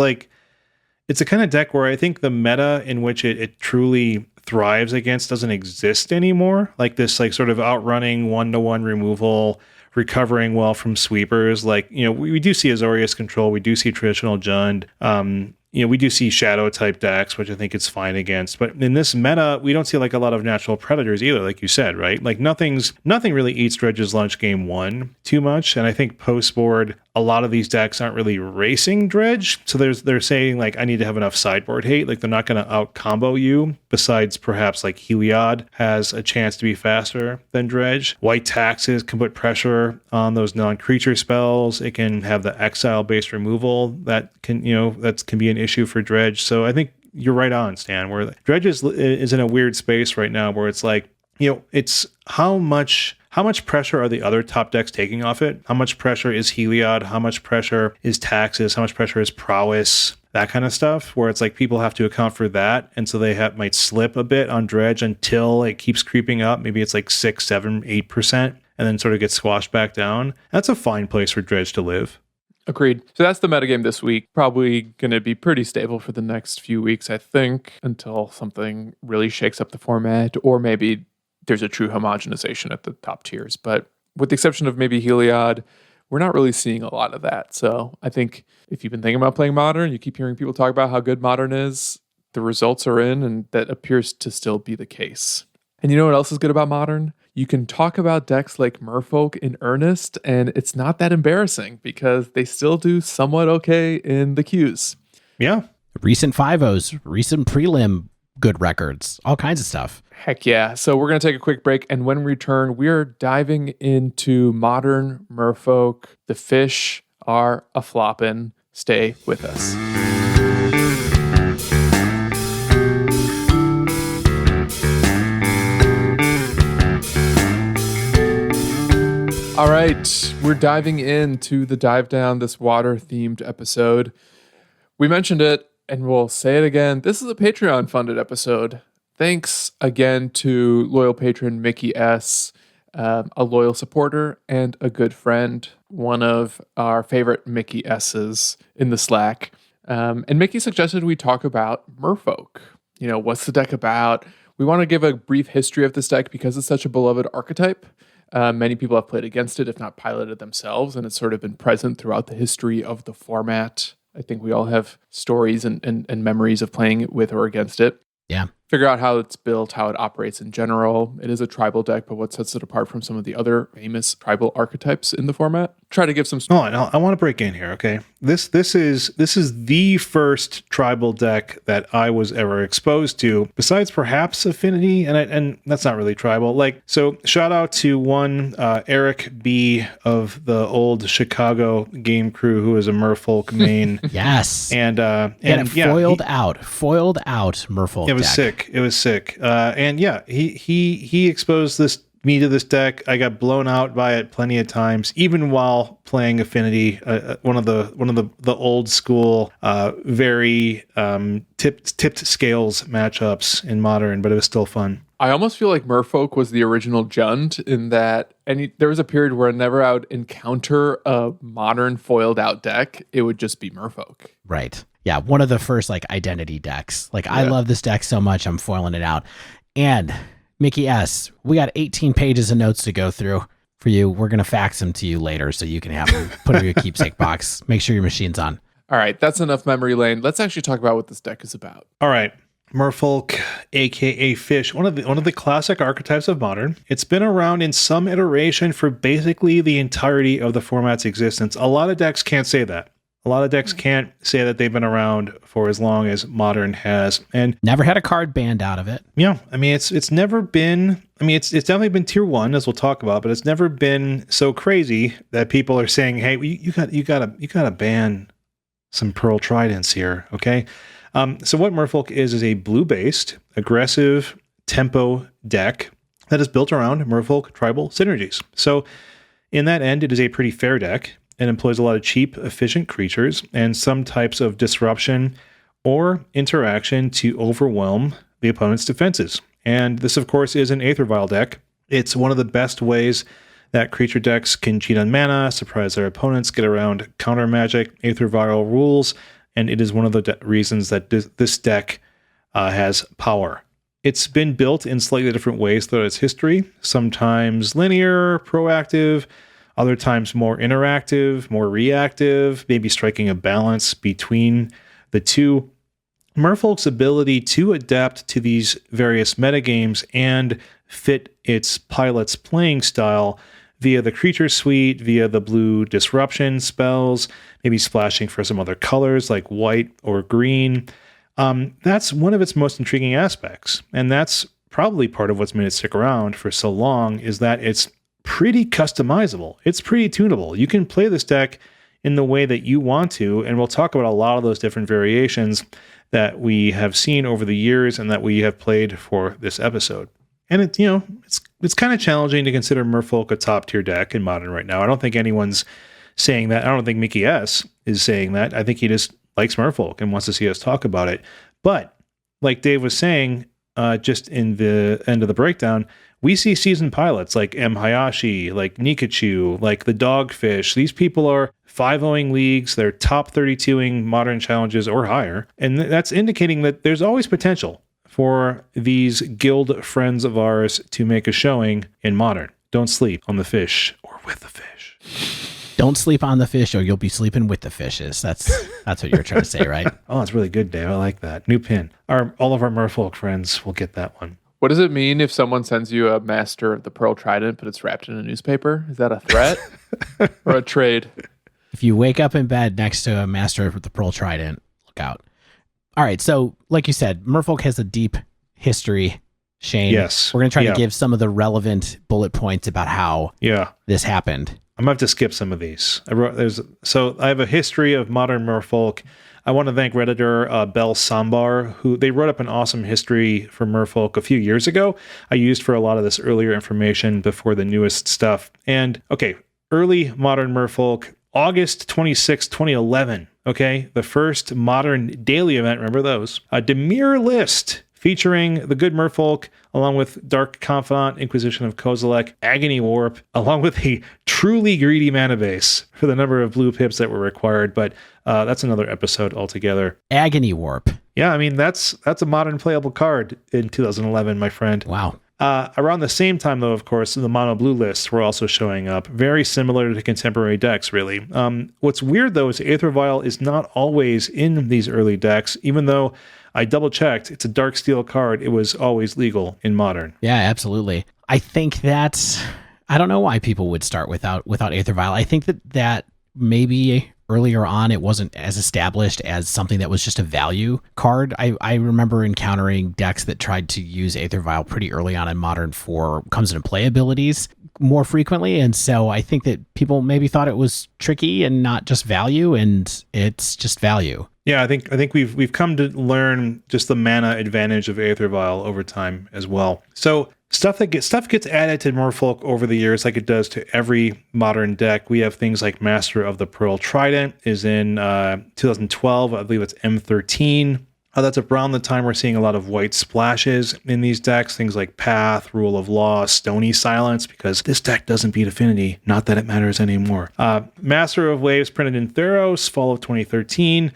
it's a kind of deck where I think the meta in which it truly thrives against doesn't exist anymore. Like this sort of outrunning 1-to-1 removal, recovering well from sweepers. We do see Azorius control. We do see traditional Jund. We do see shadow type decks, which I think it's fine against. But in this meta, we don't see a lot of natural predators either, like you said, right? Nothing really eats Dredge's lunch game 1 too much. And I think post board, a lot of these decks aren't really racing Dredge. So they're saying I need to have enough sideboard hate. They're not going to out combo you. Besides perhaps Heliod has a chance to be faster than Dredge. White Taxes can put pressure on those non-creature spells. It can have the exile based removal that can be an issue for Dredge. So I think you're right on, Stan, where Dredge is in a weird space right now where it's it's how much pressure are the other top decks taking off it? How much pressure is Heliod? How much pressure is Taxes? How much pressure is Prowess? That kind of stuff, where it's people have to account for that. And so they might slip a bit on Dredge until it keeps creeping up. Maybe it's 6, 7, 8%, and then sort of gets squashed back down. That's a fine place for Dredge to live. Agreed. So that's the metagame this week. Probably going to be pretty stable for the next few weeks, I think, until something really shakes up the format, or maybe there's a true homogenization at the top tiers. But with the exception of maybe Heliod, we're not really seeing a lot of that. So I think if you've been thinking about playing Modern, you keep hearing people talk about how good Modern is, the results are in, and that appears to still be the case. And you know what else is good about Modern? You can talk about decks like Merfolk in earnest, and it's not that embarrassing because they still do somewhat okay in the queues. Yeah. Recent 5-0s, recent prelim good records, all kinds of stuff. Heck yeah. So we're going to take a quick break, and when we return, we're diving into Modern Merfolk. The fish are a-floppin'. Stay with us. All right, we're diving into the dive down, this water-themed episode. We mentioned it, and we'll say it again. This is a Patreon-funded episode. Thanks again to loyal patron Mickey S., a loyal supporter and a good friend, one of our favorite Mickey S's in the Slack. And Mickey suggested we talk about Merfolk. What's the deck about? We want to give a brief history of this deck because it's such a beloved archetype. Many people have played against it, if not piloted themselves, and it's sort of been present throughout the history of the format. I think we all have stories and memories of playing with or against it. Yeah. figure out how it's built, how it operates in general. It is a tribal deck, but what sets it apart from some of the other famous tribal archetypes in the format? Try to give some... Oh, no, I want to break in here, okay? This is the first tribal deck that I was ever exposed to, besides perhaps Affinity, and that's not really tribal. Like, so shout out to one Eric B of the old Chicago game crew, who is a Merfolk main. Yes. And foiled out Merfolk. It was deck. sick. It was sick. And yeah, he exposed me to this deck. I got blown out by it plenty of times, even while playing Affinity, one of the old school, very tipped scales matchups in Modern, but it was still fun. I almost feel like Merfolk was the original Jund in that there was a period where whenever I would encounter a Modern foiled out deck, it would just be Merfolk. Right. Yeah, one of the first like identity decks. Like, I love this deck so much, I'm foiling it out. And Mickey S., we got 18 pages of notes to go through for you. We're going to fax them to you later so you can have them put in your keepsake box. Make sure your machine's on. All right, that's enough memory lane. Let's actually talk about what this deck is about. All right. Merfolk, aka Fish, one of the classic archetypes of Modern. It's been around in some iteration for basically the entirety of the format's existence. A lot of decks can't say that. A lot of decks can't say that they've been around for as long as Modern has, and never had a card banned out of it. Yeah, I mean it's never been. I mean it's definitely been tier 1, as we'll talk about, but it's never been so crazy that people are saying, "Hey, you gotta ban some Pearl Tridents here." Okay, so what Merfolk is a blue-based, aggressive tempo deck that is built around Merfolk tribal synergies. So in that end, it is a pretty fair deck. It employs a lot of cheap, efficient creatures and some types of disruption or interaction to overwhelm the opponent's defenses. And this, of course, is an Aether Vial deck. It's one of the best ways that creature decks can cheat on mana, surprise their opponents, get around counter magic, Aether Vial rules, and it is one of the reasons that this deck has power. It's been built in slightly different ways throughout its history, sometimes linear, proactive, other times more interactive, more reactive, maybe striking a balance between the two. Merfolk's ability to adapt to these various metagames and fit its pilot's playing style via the creature suite, via the blue disruption spells, maybe splashing for some other colors like white or green. That's one of its most intriguing aspects. And that's probably part of what's made it stick around for so long, is that it's pretty customizable. It's pretty tunable. You can play this deck in the way that you want to, and we'll talk about a lot of those different variations that we have seen over the years and that we have played for this episode. And it's kind of challenging to consider Merfolk a top tier deck in Modern right now. I don't think anyone's saying that. I don't think Mickey S. is saying that. I think he just likes Merfolk and wants to see us talk about it. But like Dave was saying, just in the end of the breakdown, we see seasoned pilots like M. Hayashi, like Nikachu, like the Dogfish. These people are 5-0ing leagues. They're top 32ing Modern challenges or higher. And that's indicating that there's always potential for these guild friends of ours to make a showing in Modern. Don't sleep on the fish or with the fish. Don't sleep on the fish or you'll be sleeping with the fishes. That's what you're trying to say, right? Oh, it's really good, Dave. I like that. New pin. All of our Merfolk friends will get that one. What does it mean if someone sends you a Master of the Pearl Trident, but it's wrapped in a newspaper? Is that a threat or a trade? If you wake up in bed next to a Master of the Pearl Trident, look out. All right, so like you said, Merfolk has a deep history, Shane. Yes. We're going to try to give some of the relevant bullet points about how this happened. I'm going to have to skip some of these. I have a history of Modern Merfolk. I want to thank Redditor Bell Sambar, who they wrote up an awesome history for Merfolk a few years ago. I used for a lot of this earlier information before the newest stuff. And okay, early Modern Merfolk, August 26, 2011. Okay, the first Modern daily event. Remember those? A Demir list featuring the good Merfolk, along with Dark Confidant, Inquisition of Kozilek, Agony Warp, along with a truly greedy mana base for the number of blue pips that were required. But that's another episode altogether. Agony Warp. Yeah, I mean, that's a Modern playable card in 2011, my friend. Wow. Around the same time, though, of course, the mono blue lists were also showing up, very similar to contemporary decks, really. What's weird, though, is Aether Vial is not always in these early decks, even though I double-checked. It's a dark steel card. It was always legal in Modern. Yeah, absolutely. I think that's... I don't know why people would start without Aether Vial. I think that maybe earlier on it wasn't as established as something that was just a value card. I remember encountering decks that tried to use Aether Vial pretty early on in Modern for comes into play abilities more frequently, and so I think that people maybe thought it was tricky and not just value, and it's just value. Yeah, I think we've come to learn just the mana advantage of Aether Vial over time as well. So stuff gets added to Merfolk over the years, like it does to every Modern deck. We have things like Master of the Pearl Trident is in 2012. I believe it's M13. That's around the time we're seeing a lot of white splashes in these decks. Things like Path, Rule of Law, Stony Silence, because this deck doesn't beat Affinity. Not that it matters anymore. Master of Waves printed in Theros, fall of 2013.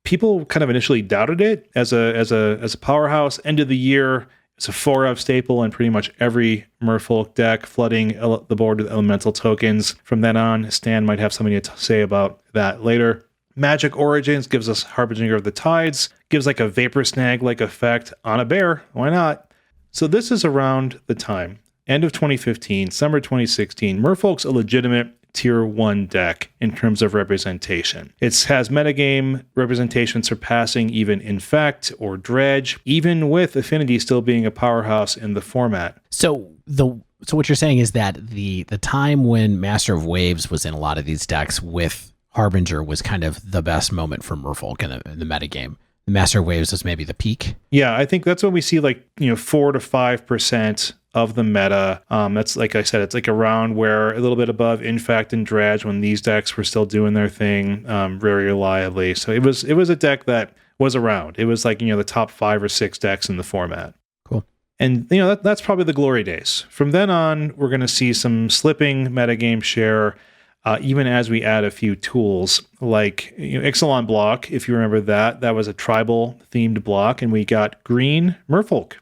People kind of initially doubted it as a powerhouse. End of the year, it's a 4-up staple in pretty much every Merfolk deck, flooding the board with elemental tokens. From then on, Stan might have something to say about that later. Magic Origins gives us Harbinger of the Tides, gives like a Vapor Snag-like effect on a bear. Why not? So this is around the time, end of 2015, summer 2016. Merfolk's a legitimate tier 1 deck in terms of representation. It has metagame representation surpassing even Infect or Dredge, even with Affinity still being a powerhouse in the format. So what you're saying is that the time when Master of Waves was in a lot of these decks with Harbinger was kind of the best moment for Merfolk in the metagame. The Master of Waves was maybe the peak. Yeah, I think that's when we see 4 to 5% of the meta. That's, like I said, it's like around where a little bit above Infect and Dredge when these decks were still doing their thing very reliably. So it was a deck that was around. It was like, the top 5 or 6 decks in the format. Cool. And that's probably the glory days. From then on, we're going to see some slipping metagame share. Even as we add a few tools like Ixalan block, if you remember that was a tribal themed block, and we got green Merfolk.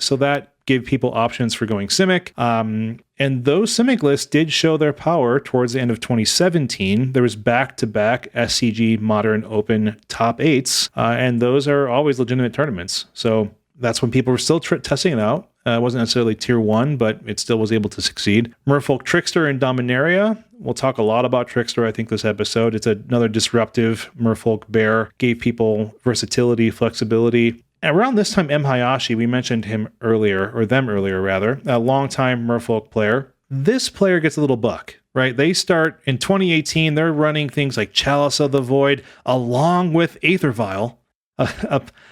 So that gave people options for going Simic. And those Simic lists did show their power towards the end of 2017. There was back-to-back SCG Modern Open top 8s, and those are always legitimate tournaments. So that's when people were still testing it out. It wasn't necessarily tier 1, but it still was able to succeed. Merfolk Trickster and Dominaria. We'll talk a lot about Trickster, I think, this episode. It's another disruptive Merfolk bear. Gave people versatility, flexibility. Around this time, M. Hayashi, we mentioned him earlier, or them earlier, rather, a longtime Merfolk player. This player gets a little buck, right? They start in 2018, they're running things like Chalice of the Void, along with Aether Vial.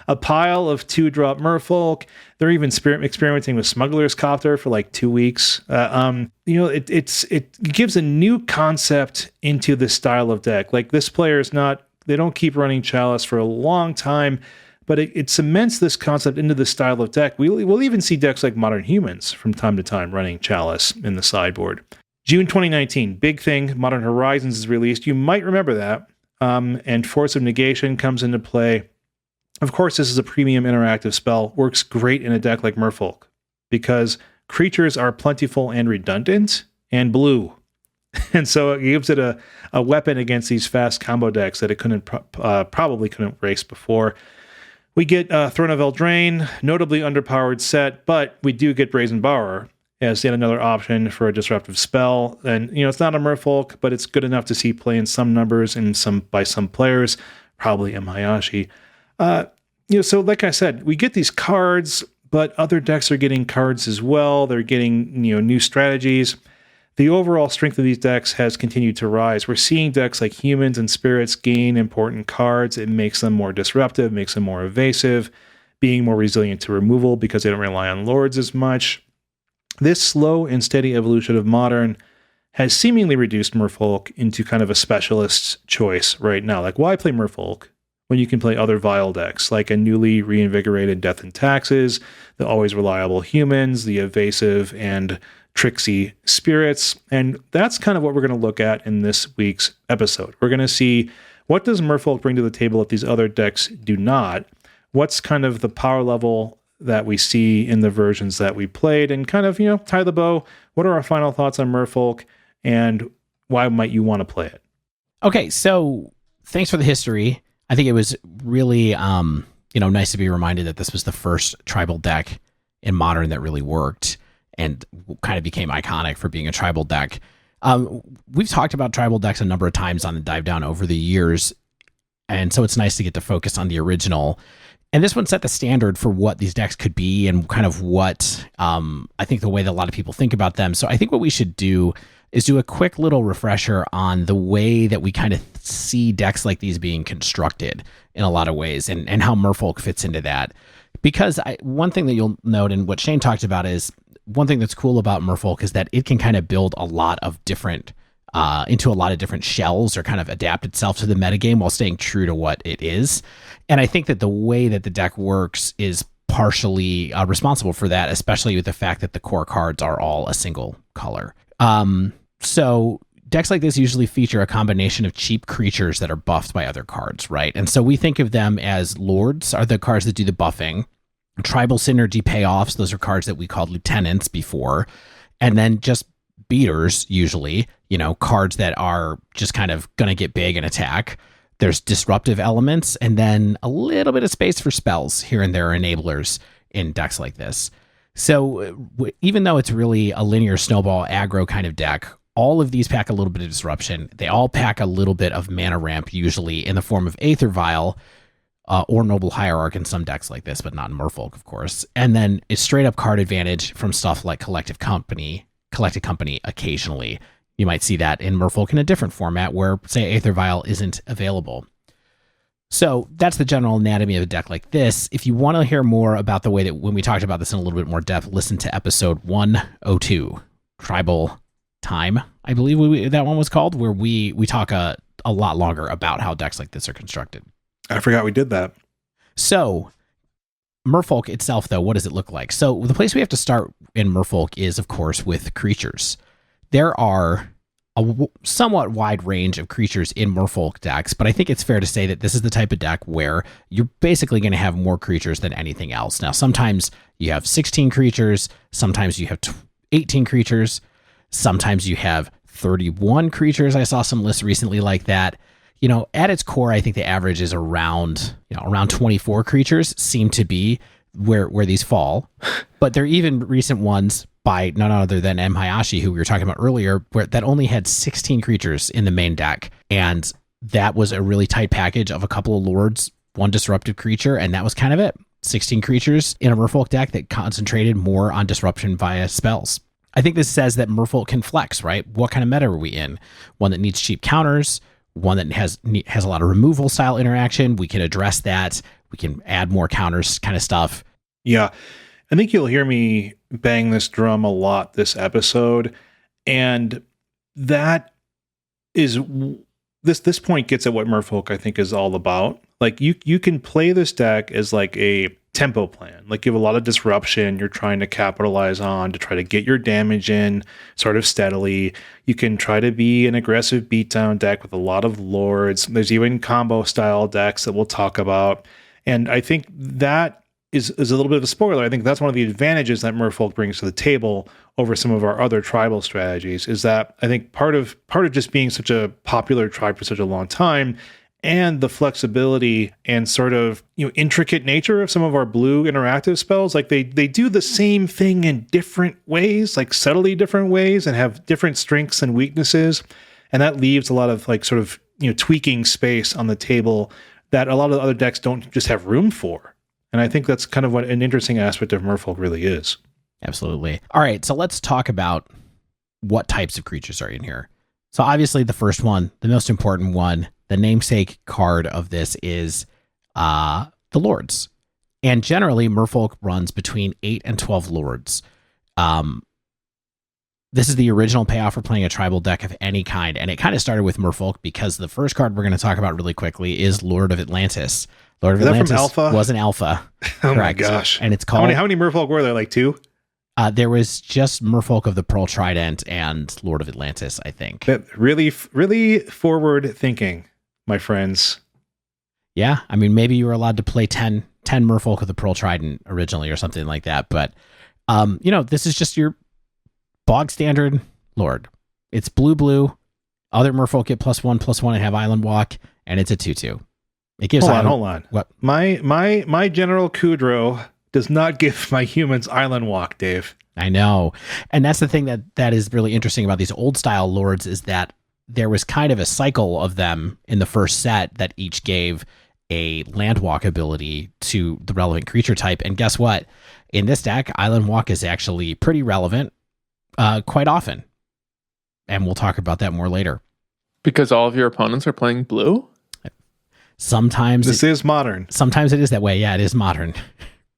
A pile of 2-drop Merfolk. They're even experimenting with Smuggler's Copter for like 2 weeks. It gives a new concept into this style of deck. Like, this player is not, they don't keep running Chalice for a long time, but it cements this concept into the style of deck. We'll even see decks like Modern Humans from time to time running Chalice in the sideboard. June 2019, big thing, Modern Horizons is released. You might remember that. And Force of Negation comes into play. Of course, this is a premium interactive spell. Works great in a deck like Merfolk because creatures are plentiful and redundant and blue. And so it gives it a weapon against these fast combo decks that it probably couldn't race before. We get Throne of Eldraine, notably underpowered set, but we do get Brazen Borrower as yet another option for a disruptive spell. And, it's not a Merfolk, but it's good enough to see play in some numbers and by some players, probably M. Hayashi. So like I said, we get these cards, but other decks are getting cards as well. They're getting, new strategies. The overall strength of these decks has continued to rise. We're seeing decks like Humans and Spirits gain important cards. It makes them more disruptive, makes them more evasive, being more resilient to removal because they don't rely on Lords as much. This slow and steady evolution of Modern has seemingly reduced Merfolk into kind of a specialist choice right now. Like, why play Merfolk when you can play other Vial decks, like a newly reinvigorated Death and Taxes, the always reliable Humans, the evasive and tricksy Spirits? And that's kind of what we're going to look at in this week's episode. We're going to see, what does Merfolk bring to the table that these other decks do not? What's kind of the power level that we see in the versions that we played, and kind of, tie the bow. What are our final thoughts on Merfolk, and why might you want to play it? Okay, so thanks for the history. I think it was really, nice to be reminded that this was the first tribal deck in Modern that really worked and kind of became iconic for being a tribal deck. We've talked about tribal decks a number of times on the Dive Down over the years, and so it's nice to get to focus on the original. And this one set the standard for what these decks could be and kind of what I think the way that a lot of people think about them. So I think what we should do is do a quick little refresher on the way that we kind of see decks like these being constructed in a lot of ways, and how Merfolk fits into that. Because one thing that you'll note, and what Shane talked about, is one thing that's cool about Merfolk is that it can kind of build a lot of different into a lot of different shells, or kind of adapt itself to the metagame while staying true to what it is. And I think that the way that the deck works is partially responsible for that, especially with the fact that the core cards are all a single color. So decks like this usually feature a combination of cheap creatures that are buffed by other cards, right? And so we think of them as lords are the cards that do the buffing. Tribal synergy payoffs, those are cards that we called lieutenants before. And then just beaters, usually, cards that are just kind of going to get big and attack. There's disruptive elements, and then a little bit of space for spells here and there, enablers in decks like this. So even though it's really a linear snowball aggro kind of deck, all of these pack a little bit of disruption. They all pack a little bit of mana ramp, usually in the form of Aether Vial or Noble Hierarch in some decks like this, but not in Merfolk, of course. And then it's straight up card advantage from stuff like Collected Company occasionally. You might see that in Merfolk in a different format where, say, Aether Vial isn't available. So that's the general anatomy of a deck like this. If you want to hear more about the way that when we talked about this in a little bit more depth, listen to episode 102, Tribal Time, I believe that one was called, where we talk a lot longer about how decks like this are constructed. I forgot we did that. So Merfolk itself, though, what does it look like? So the place we have to start in Merfolk is, of course, with creatures. There are a somewhat wide range of creatures in Merfolk decks, but I think it's fair to say that this is the type of deck where you're basically going to have more creatures than anything else. Now, sometimes you have 16 creatures, sometimes you have 18 creatures, sometimes you have 31 creatures. I saw some lists recently like that. At its core, I think the average is around 24 creatures seem to be where these fall. But there are even recent ones by none other than M. Hayashi, who we were talking about earlier, that only had 16 creatures in the main deck. And that was a really tight package of a couple of lords, one disruptive creature, and that was kind of it. 16 creatures in a Merfolk deck that concentrated more on disruption via spells. I think this says that Merfolk can flex, right? What kind of meta are we in? One that needs cheap counters, one that has a lot of removal style interaction. We can address that. We can add more counters kind of stuff. Yeah. I think you'll hear me bang this drum a lot this episode. And that is this point gets at what Merfolk, I think, is all about. Like you can play this deck as like a tempo plan. Like you have a lot of disruption you're trying to capitalize on to try to get your damage in sort of steadily. You can try to be an aggressive beatdown deck with a lot of lords. There's even combo style decks that we'll talk about. And I think that is a little bit of a spoiler. I think that's one of the advantages that Merfolk brings to the table over some of our other tribal strategies, is that I think part of just being such a popular tribe for such a long time, and the flexibility and sort of intricate nature of some of our blue interactive spells, like they do the same thing in different ways, like subtly different ways, and have different strengths and weaknesses, and that leaves a lot of like sort of tweaking space on the table that a lot of other decks don't just have room for. And I think that's kind of what an interesting aspect of Merfolk really is. Absolutely. All right, so let's talk about what types of creatures are in here. So obviously the first one, the most important one, the namesake card of this is the Lords. And generally, Merfolk runs between 8 and 12 Lords. This is the original payoff for playing a tribal deck of any kind, and it kind of started with Merfolk because the first card we're going to talk about really quickly is Lord of Atlantis. Lord of Atlantis was an alpha. Oh my gosh. And it's called... How many Merfolk were there? Like 2? There was just Merfolk of the Pearl Trident and Lord of Atlantis, I think. That really forward thinking, my friends. Yeah, I mean, maybe you were allowed to play 10 10 Merfolk with a Pearl Trident originally or something like that. But, this is just your bog standard Lord. It's blue. Other Merfolk get +1/+1 and have Island Walk, and it's a 2/2. It gives hold on. What? My General Kudro does not give my humans Island Walk, Dave. I know. And that's the thing that is really interesting about these old style lords is that there was kind of a cycle of them in the first set that each gave a land walk ability to the relevant creature type. And guess what? In this deck, Island Walk is actually pretty relevant quite often. And we'll talk about that more later. Because all of your opponents are playing blue? Sometimes this is modern. Sometimes it is that way. Yeah, it is modern.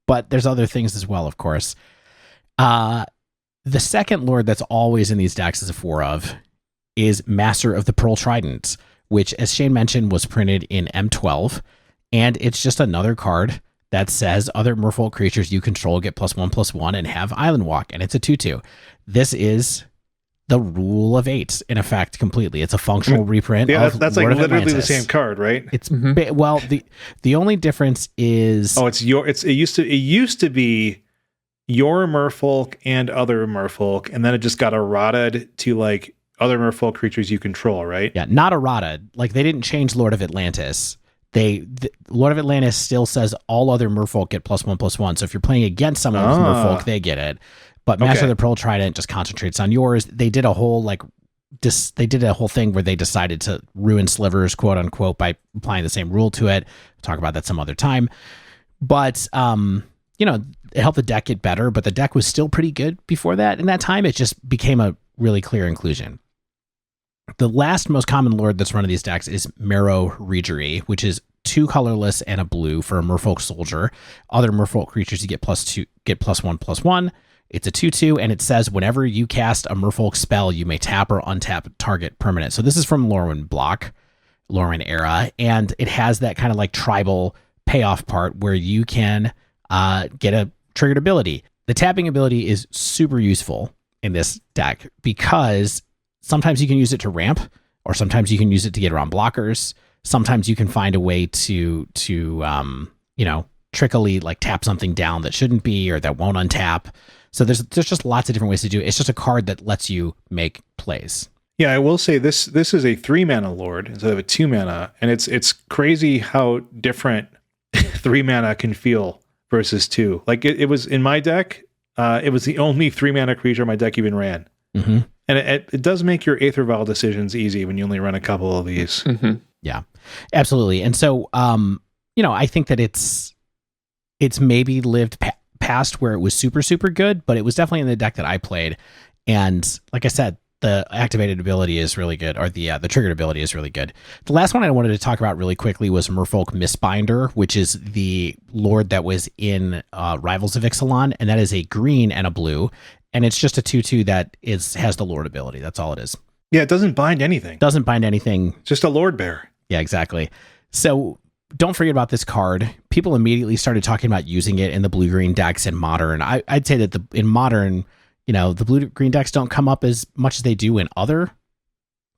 But there's other things as well, of course. The second lord that's always in these decks is a 4 of is Master of the Pearl Trident, which, as Shane mentioned, was printed in M12. And it's just another card that says other Merfolk creatures you control get +1/+1 and have Island Walk. And it's a 2/2. This is the rule of 8 in effect completely. It's a functional reprint. Yeah, of that's Lord like of literally Atlantis. the same card, right? It's well, the only difference is it used to be your Merfolk and other Merfolk, and then it just got errated to like other Merfolk creatures you control, right? Yeah, not errated. Like they didn't change Lord of Atlantis. Lord of Atlantis still says all other Merfolk get +1/+1. So if you're playing against someone with Merfolk, they get it. But Master of the Pearl Trident just concentrates on yours. They did a whole thing where they decided to ruin slivers, quote unquote, by applying the same rule to it. We'll talk about that some other time. But it helped the deck get better, but the deck was still pretty good before that. In that time, it just became a really clear inclusion. The last most common lord that's run of these decks is Marrow Regery, which is 2 colorless and a blue for a Merfolk soldier. Other Merfolk creatures you get +1/+1. It's a 2/2, and it says whenever you cast a Merfolk spell, you may tap or untap target permanent. So this is from Lorwyn era, and it has that kind of like tribal payoff part where you can get a triggered ability. The tapping ability is super useful in this deck because sometimes you can use it to ramp, or sometimes you can use it to get around blockers. Sometimes you can find a way to trickily like tap something down that shouldn't be or that won't untap. So there's just lots of different ways to do it. It's just a card that lets you make plays. Yeah, I will say this is a 3-mana lord instead of a 2-mana, and it's crazy how different 3 mana can feel versus 2. Like it was in my deck, it was the only 3-mana creature my deck even ran. Mm-hmm. And it does make your Aether Vial decisions easy when you only run a couple of these. Mm-hmm. Yeah, absolutely. And so, I think that it's maybe lived past where it was super, super good, but it was definitely in the deck that I played. And like I said, the activated ability is really good, or the triggered ability is really good. The last one I wanted to talk about really quickly was Merfolk Mistbinder, which is the lord that was in Rivals of Ixalan, and that is a green and a blue, and it's just a 2/2 that has the lord ability. That's all it is. Yeah, it doesn't bind anything. Doesn't bind anything. Just a lord bear. Yeah, exactly. So don't forget about this card. People immediately started talking about using it in the blue-green decks in Modern. I'd say that in Modern, the blue-green decks don't come up as much as they do in other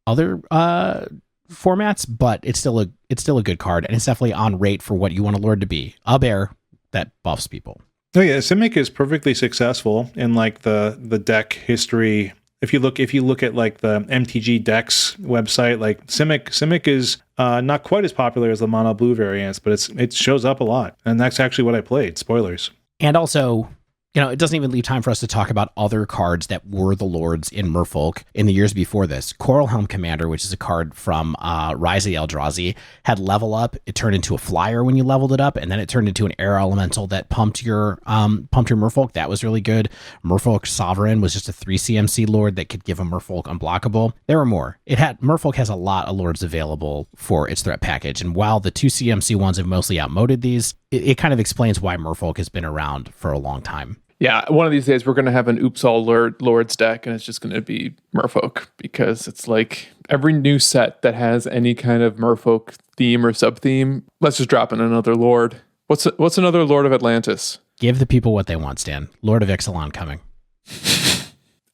formats, but it's still a good card, and it's definitely on rate for what you want a lord to be. A bear that buffs people. Oh yeah, Simic is perfectly successful in like the deck history. If you look at like the MTG Decks website, like Simic is not quite as popular as the mono blue variants, but it shows up a lot, and that's actually what I played. Spoilers. And also, it doesn't even leave time for us to talk about other cards that were the lords in Merfolk in the years before this. Coralhelm Commander, which is a card from Rise of the Eldrazi, had level up. It turned into a flyer when you leveled it up, and then it turned into an air elemental that pumped your Merfolk. That was really good. Merfolk Sovereign was just a 3 CMC lord that could give a Merfolk unblockable. There were more. Merfolk has a lot of lords available for its threat package, and while the 2 CMC ones have mostly outmoded these, it kind of explains why Merfolk has been around for a long time. Yeah, one of these days we're going to have an Oops All Lords deck, and it's just going to be Merfolk, because it's like every new set that has any kind of Merfolk theme or sub-theme, let's just drop in another Lord. What's another Lord of Atlantis? Give the people what they want, Stan. Lord of Ixalan coming.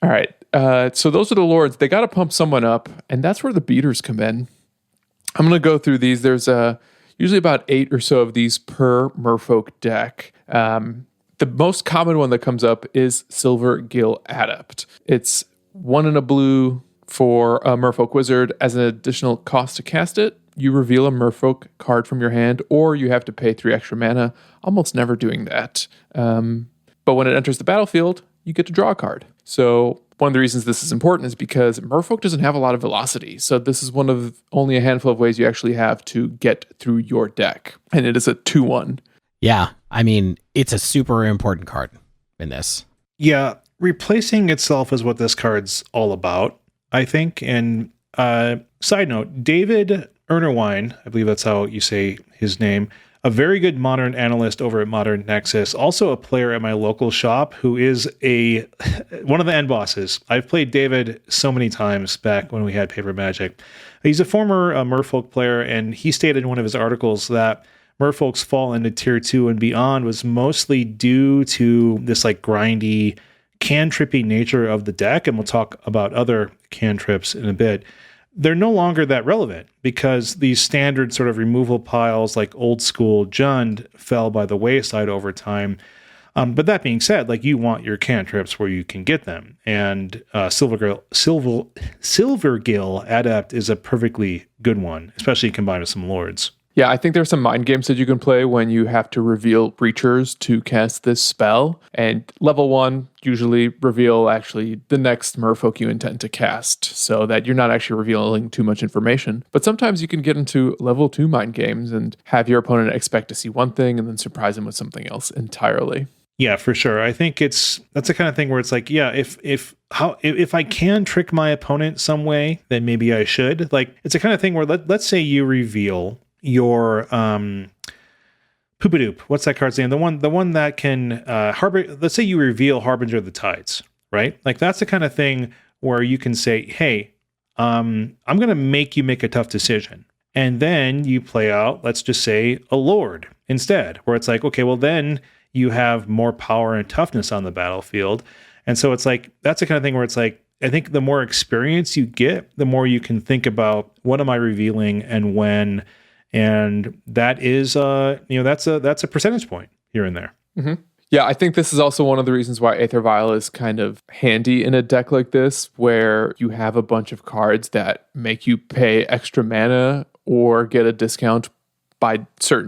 All right, so those are the Lords. They got to pump someone up, and that's where the beaters come in. I'm going to go through these. There's usually about 8 or so of these per Merfolk deck. The most common one that comes up is Silver Gill Adept. It's 1 and a blue for a Merfolk Wizard. As an additional cost to cast it, you reveal a Merfolk card from your hand, or you have to pay 3 extra mana. Almost never doing that. But when it enters the battlefield, you get to draw a card. So one of the reasons this is important is because Merfolk doesn't have a lot of velocity. So this is one of only a handful of ways you actually have to get through your deck. And it is a 2/1. Yeah, I mean, it's a super important card in this. Yeah, replacing itself is what this card's all about, I think. And side note, David Ernerwine, I believe that's how you say his name, a very good Modern analyst over at Modern Nexus, also a player at my local shop who is one of the end bosses. I've played David so many times back when we had Paper Magic. He's a former Merfolk player, and he stated in one of his articles that Merfolk's fall into tier 2 and beyond was mostly due to this like grindy, cantrippy nature of the deck, and we'll talk about other cantrips in a bit. They're no longer that relevant because these standard sort of removal piles like old school Jund fell by the wayside over time. But that being said, like you want your cantrips where you can get them. And Silver Gill Adept is a perfectly good one, especially combined with some lords. Yeah, I think there's some mind games that you can play when you have to reveal Breachers to cast this spell. And level 1, usually reveal actually the next Merfolk you intend to cast, so that you're not actually revealing too much information. But sometimes you can get into level 2 mind games and have your opponent expect to see one thing and then surprise them with something else entirely. Yeah, for sure. I think that's the kind of thing where it's like, yeah, if I can trick my opponent some way, then maybe I should. Like, it's the kind of thing where let's say you reveal your Poopadoop. What's that card's name? The one that can let's say you reveal Harbinger of the Tides, right? Like that's the kind of thing where you can say, hey, I'm gonna make you make a tough decision. And then you play out, let's just say, a Lord instead, where it's like, okay, well then you have more power and toughness on the battlefield. And so it's like, that's the kind of thing where it's like, I think the more experience you get, the more you can think about what am I revealing and when. And that is, that's a percentage point here and there. Mm-hmm. Yeah, I think this is also one of the reasons why Aether Vial is kind of handy in a deck like this, where you have a bunch of cards that make you pay extra mana or get a discount by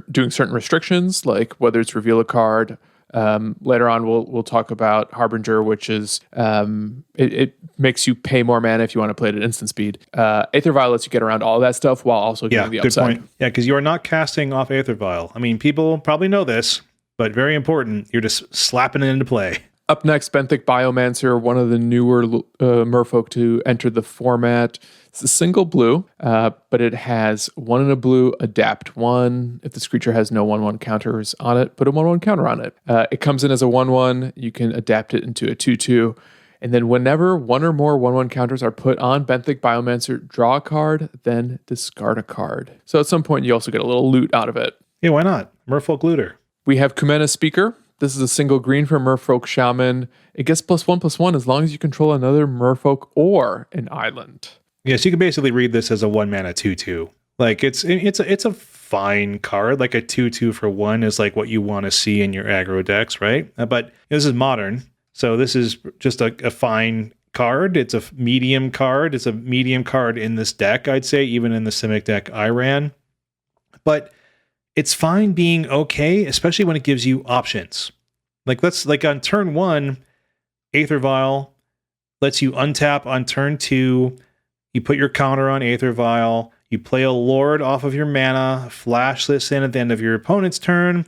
doing certain restrictions, like whether it's reveal a card. Later on, we'll talk about Harbinger, which is it makes you pay more mana if you want to play it at instant speed. Aether Vial lets you get around all that stuff while also getting the upside. Good point. Yeah, because you are not casting off Aether Vial. I mean, people probably know this, but very important, you're just slapping it into play. Up next, Benthic Biomancer, one of the newer Merfolk to enter the format. It's a single blue, but it has 1 and a blue, adapt 1. If this creature has no 1/1 counters on it, put a 1/1 counter on it. It comes in as a 1/1. You can adapt it into a 2/2. And then whenever 1 or more 1/1 counters are put on Benthic Biomancer, draw a card, then discard a card. So at some point, you also get a little loot out of it. Yeah, why not? Merfolk looter. We have Kumena Speaker. This is a single green for Merfolk Shaman. It gets +1/+1 as long as you control another Merfolk or an island. Yes, you can basically read this as a 1 mana 2/2. Like it's a fine card. Like a 2/2 for 1 is like what you want to see in your aggro decks, right? But this is modern, so this is just a fine card. It's a medium card. It's a medium card in this deck, I'd say, even in the Simic deck I ran. But it's fine being okay, especially when it gives you options. Like on turn 1, Aether Vial lets you untap on turn 2. You put your counter on Aether Vial. You play a Lord off of your mana, flash this in at the end of your opponent's turn.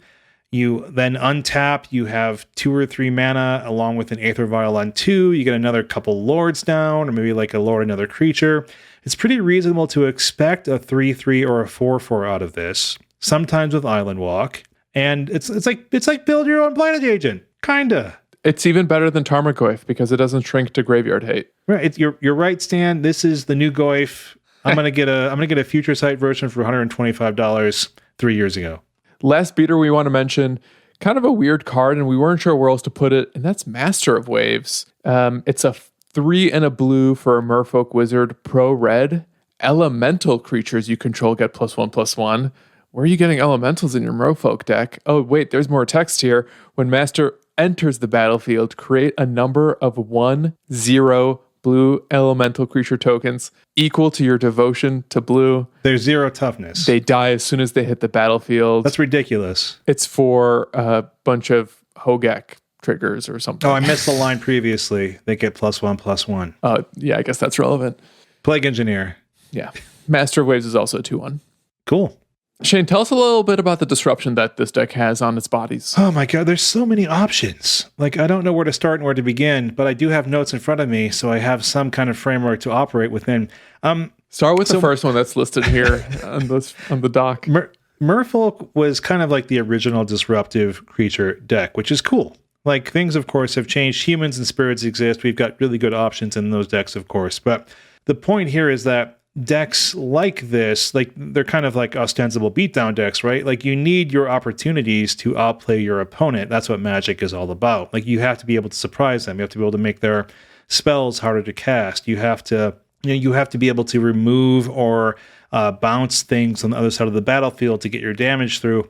You then untap. You have 2 or 3 mana along with an Aether Vial on 2. You get another couple Lords down, or maybe like a Lord, another creature. It's pretty reasonable to expect a 3/3 or a 4/4 out of this. Sometimes with Island Walk, and it's like build your own Blighted Agent, kinda. It's even better than Tarmogoyf because it doesn't shrink to graveyard hate. Right, you're right, Stan. This is the new Goyf. I'm gonna get a Future Sight version for $125 3 years ago. Last beater we want to mention, kind of a weird card, and we weren't sure where else to put it, and that's Master of Waves. It's a 3 and a blue for a Merfolk Wizard, pro red. Elemental creatures you control get +1/+1. Where are you getting elementals in your Merfolk deck? Oh, wait, there's more text here. When Master enters the battlefield, create a number of 1/0 blue elemental creature tokens equal to your devotion to blue. There's 0 toughness. They die as soon as they hit the battlefield. That's ridiculous. It's for a bunch of Hogak triggers or something. Oh, I missed the line previously. They get +1/+1. Yeah, I guess that's relevant. Plague Engineer. Yeah. Master of Waves is also a 2/1. Cool. Shane, tell us a little bit about the disruption that this deck has on its bodies. Oh my god, there's so many options. Like, I don't know where to start and where to begin, but I do have notes in front of me, so I have some kind of framework to operate within. Start with the first one that's listed here on the doc. Merfolk was kind of like the original disruptive creature deck, which is cool. Like, things, of course, have changed. Humans and spirits exist. We've got really good options in those decks, of course. But the point here is that decks like this, like, they're kind of like ostensible beatdown decks, right? Like, you need your opportunities to outplay your opponent. That's what Magic is all about. Like, you have to be able to surprise them. You have to be able to make their spells harder to cast. You have to be able to remove or bounce things on the other side of the battlefield to get your damage through.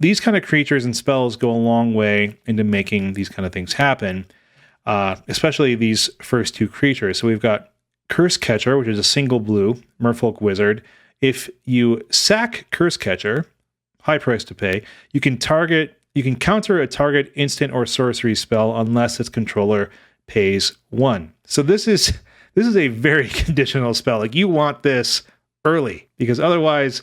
These kind of creatures and spells go a long way into making these kind of things happen, especially these first 2 creatures. So we've got Curse Catcher, which is a single blue Merfolk wizard. If you sack Curse Catcher, high price to pay, you can counter a target instant or sorcery spell unless its controller pays 1. So this is a very conditional spell. Like, you want this early, because otherwise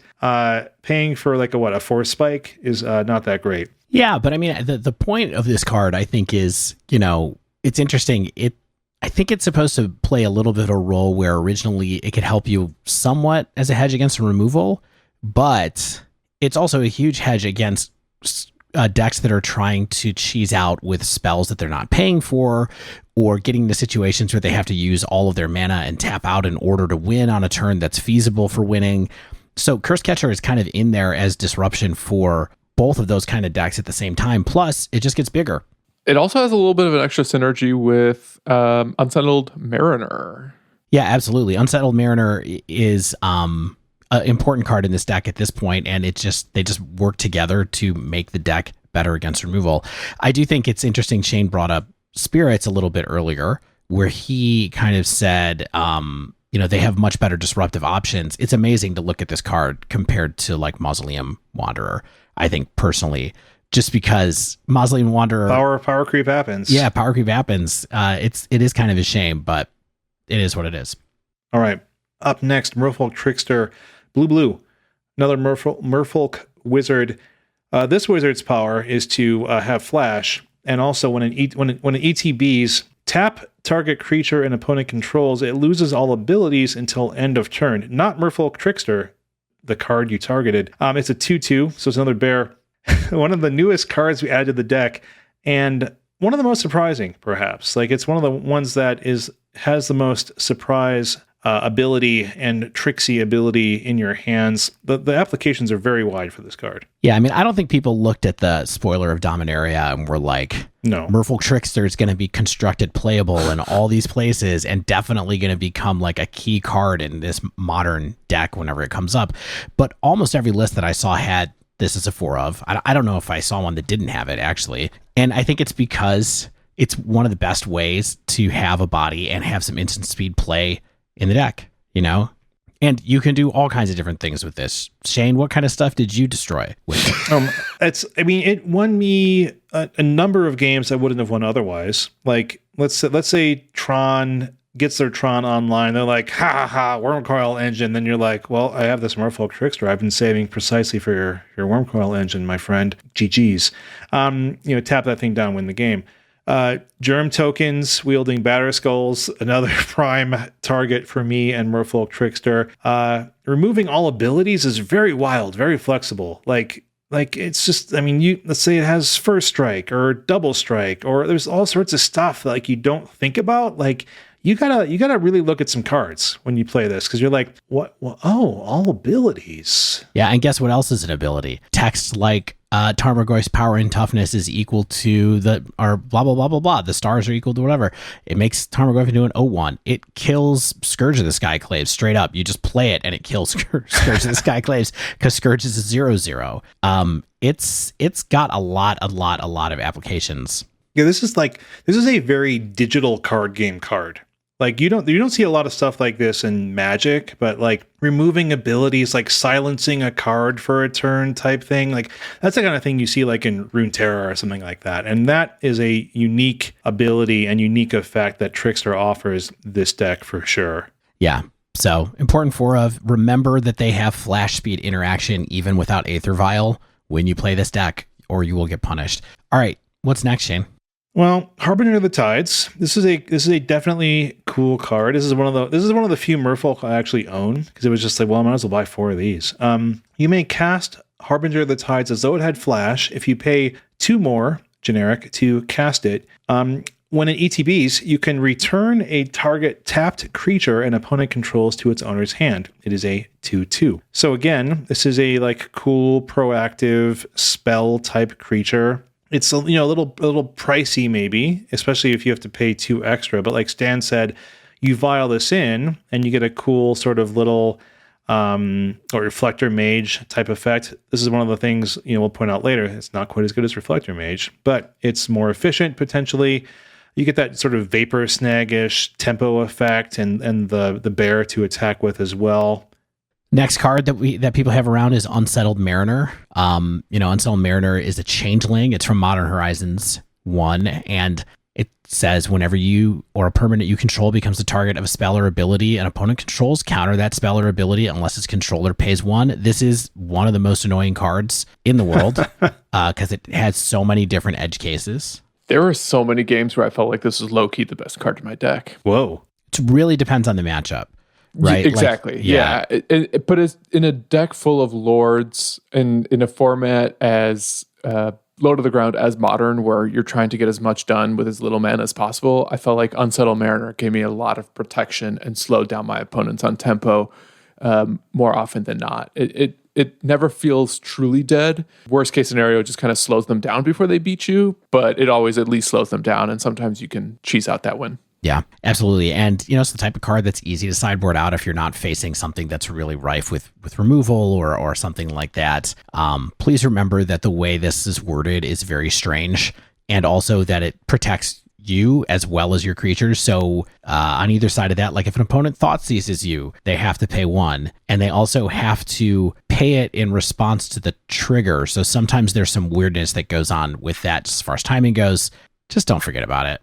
paying for like a 4 spike is not that great. Yeah, but I mean, the point of this card, I think, is, it's interesting. I think it's supposed to play a little bit of a role where originally it could help you somewhat as a hedge against removal, but it's also a huge hedge against decks that are trying to cheese out with spells that they're not paying for, or getting into situations where they have to use all of their mana and tap out in order to win on a turn that's feasible for winning. So Curse Catcher is kind of in there as disruption for both of those kind of decks at the same time. Plus, it just gets bigger. It also has a little bit of an extra synergy with Unsettled Mariner. Yeah, absolutely. Unsettled Mariner is an important card in this deck at this point, and they just work together to make the deck better against removal. I do think it's interesting. Shane brought up Spirits a little bit earlier, where he kind of said, they have much better disruptive options. It's amazing to look at this card compared to like Mausoleum Wanderer, I think, personally. Just because Mausoleum Wanderer... Power creep happens. Yeah, power creep happens. It is kind of a shame, but it is what it is. All right. Up next, Merfolk Trickster, blue. Another Merfolk wizard. This wizard's power is to have flash, and also when it ETBs, tap target creature an opponent controls, it loses all abilities until end of turn. Not Merfolk Trickster, the card you targeted. It's a 2/2, so it's another bear. One of the newest cards we added to the deck, and one of the most surprising, perhaps. Like, it's one of the ones that has the most surprise ability and tricksy ability in your hands. The applications are very wide for this card. Yeah, I mean, I don't think people looked at the spoiler of Dominaria and were like, no, Merfolk Trickster is going to be constructed playable in all these places and definitely going to become like a key card in this modern deck whenever it comes up. But almost every list that I saw had this as a 4 of. I don't know if I saw one that didn't have it, actually. And I think it's because it's one of the best ways to have a body and have some instant speed play in the deck, And you can do all kinds of different things with this. Shane, what kind of stuff did you destroy with it? It won me a number of games I wouldn't have won otherwise. Like, let's say Tron gets their Tron online. They're like, ha, Wormcoil engine. Then you're like, well, I have this Merfolk Trickster I've been saving precisely for your Wormcoil engine, my friend. GG's. Tap that thing down, win the game. Germ tokens wielding Batter Skulls, another prime target for me and Merfolk Trickster. Removing all abilities is very wild, very flexible. Like it's just, let's say it has First Strike or Double Strike, or there's all sorts of stuff that, like, you don't think about. Like, you gotta really look at some cards when you play this, because you're like, what? Well, oh, all abilities. Yeah, and guess what else is an ability? Text like Tarmogoyf's power and toughness is equal to or blah blah blah blah blah. The stars are equal to whatever. It makes Tarmogoyf into an 0/1. It kills Scourge of the Skyclaves straight up. You just play it and it kills Scourge of the Skyclaves because Scourge is a 0/0. It's got a lot of applications. Yeah, this is a very digital card game card. Like you don't see a lot of stuff like this in Magic, but like removing abilities, like silencing a card for a turn type thing, like that's the kind of thing you see like in Runeterra or something like that. And that is a unique ability and unique effect that Trickster offers this deck for sure. Yeah. So important remember that they have flash speed interaction even without Aether Vial when you play this deck, or you will get punished. All right, what's next, Shane? Well, Harbinger of the Tides. This is a definitely cool card. This is one of the few Merfolk I actually own, because it was just like, well, I might as well buy 4 of these. You may cast Harbinger of the Tides as though it had flash if you pay 2 more generic to cast it. When it ETBs, you can return a target tapped creature an opponent controls to its owner's hand. It is a 2/2. So again, this is a like cool proactive spell type creature. It's a little pricey maybe, especially if you have to pay 2 extra. But like Stan said, you vial this in and you get a cool sort of little or Reflector Mage type effect. This is one of the things we'll point out later. It's not quite as good as Reflector Mage, but it's more efficient potentially. You get that sort of Vapor Snag-ish tempo effect and the bear to attack with as well. Next card that people have around is Unsettled Mariner. Unsettled Mariner is a changeling. It's from Modern Horizons 1, and it says whenever you or a permanent you control becomes the target of a spell or ability an opponent controls, counter that spell or ability unless its controller pays 1. This is one of the most annoying cards in the world because it has so many different edge cases. There were so many games where I felt like this was low-key the best card in my deck. Whoa. It really depends on the matchup. Right. Exactly. Yeah. But it's in a deck full of lords and in a format as low to the ground as Modern, where you're trying to get as much done with as little mana as possible, I felt like Unsettled Mariner gave me a lot of protection and slowed down my opponents on tempo more often than not. It never feels truly dead. Worst case scenario, it just kind of slows them down before they beat you, but it always at least slows them down, and sometimes you can cheese out that win. Yeah, absolutely. And, it's the type of card that's easy to sideboard out if you're not facing something that's really rife with removal or something like that. Please remember that the way this is worded is very strange, and also that it protects you as well as your creatures. So on either side of that, like if an opponent thought seizes you, they have to pay 1, and they also have to pay it in response to the trigger. So sometimes there's some weirdness that goes on with that as far as timing goes. Just don't forget about it.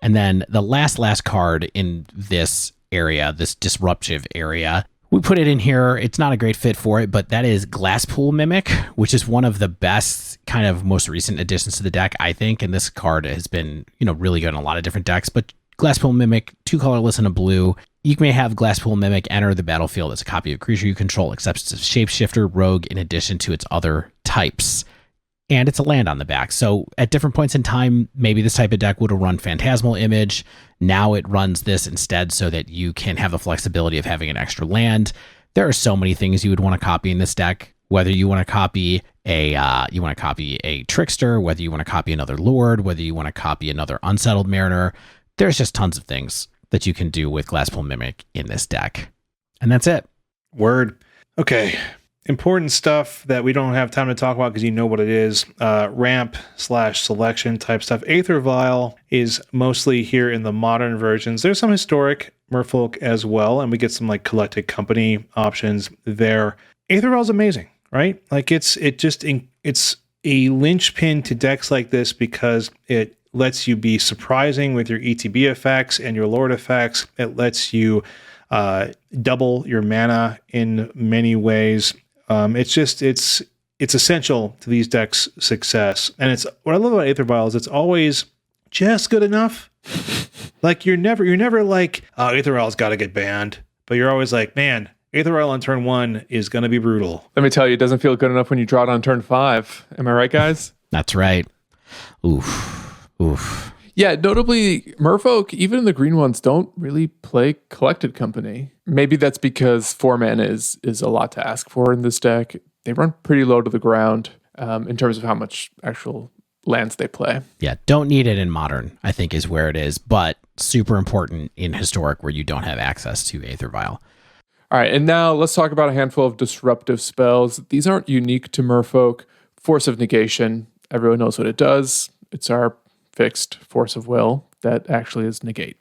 And then the last card in this area, this disruptive area, we put it in here. It's not a great fit for it, but that is Glasspool Mimic, which is one of the best kind of most recent additions to the deck, I think. And this card has been, really good in a lot of different decks. But Glasspool Mimic, 2 colorless and a blue. You may have Glasspool Mimic enter the battlefield as a copy of a creature you control, except it's a shapeshifter rogue in addition to its other types. And it's a land on the back. So at different points in time, maybe this type of deck would have run Phantasmal Image. Now it runs this instead so that you can have the flexibility of having an extra land. There are so many things you would want to copy in this deck, whether you want to copy a Trickster, whether you want to copy another Lord, whether you want to copy another Unsettled Mariner. There's just tons of things that you can do with Glasspool Mimic in this deck. And that's it. Word. Okay. Important stuff that we don't have time to talk about because you know what it is. Ramp/selection type stuff. Aether Vial is mostly here in the modern versions. There's some historic Merfolk as well, and we get some like collected company options there. Aether Vial is amazing, right? Like it's a linchpin to decks like this because it lets you be surprising with your ETB effects and your Lord effects. It lets you double your mana in many ways. It's essential to these decks' success. And it's what I love about Aether Vial is it's always just good enough. Like you're never like, oh, Aether Vial's got to get banned. But you're always like, man, Aether Vial on turn 1 is going to be brutal. Let me tell you, it doesn't feel good enough when you draw it on turn 5. Am I right, guys? That's right. Oof. Yeah, notably, Merfolk, even the green ones, don't really play Collected Company. Maybe that's because 4 mana is a lot to ask for in this deck. They run pretty low to the ground in terms of how much actual lands they play. Yeah, don't need it in Modern, I think is where it is, but super important in Historic where you don't have access to Aether Vial. All right, and now let's talk about a handful of disruptive spells. These aren't unique to Merfolk. Force of Negation, everyone knows what it does. It's our fixed force of will that actually is negate.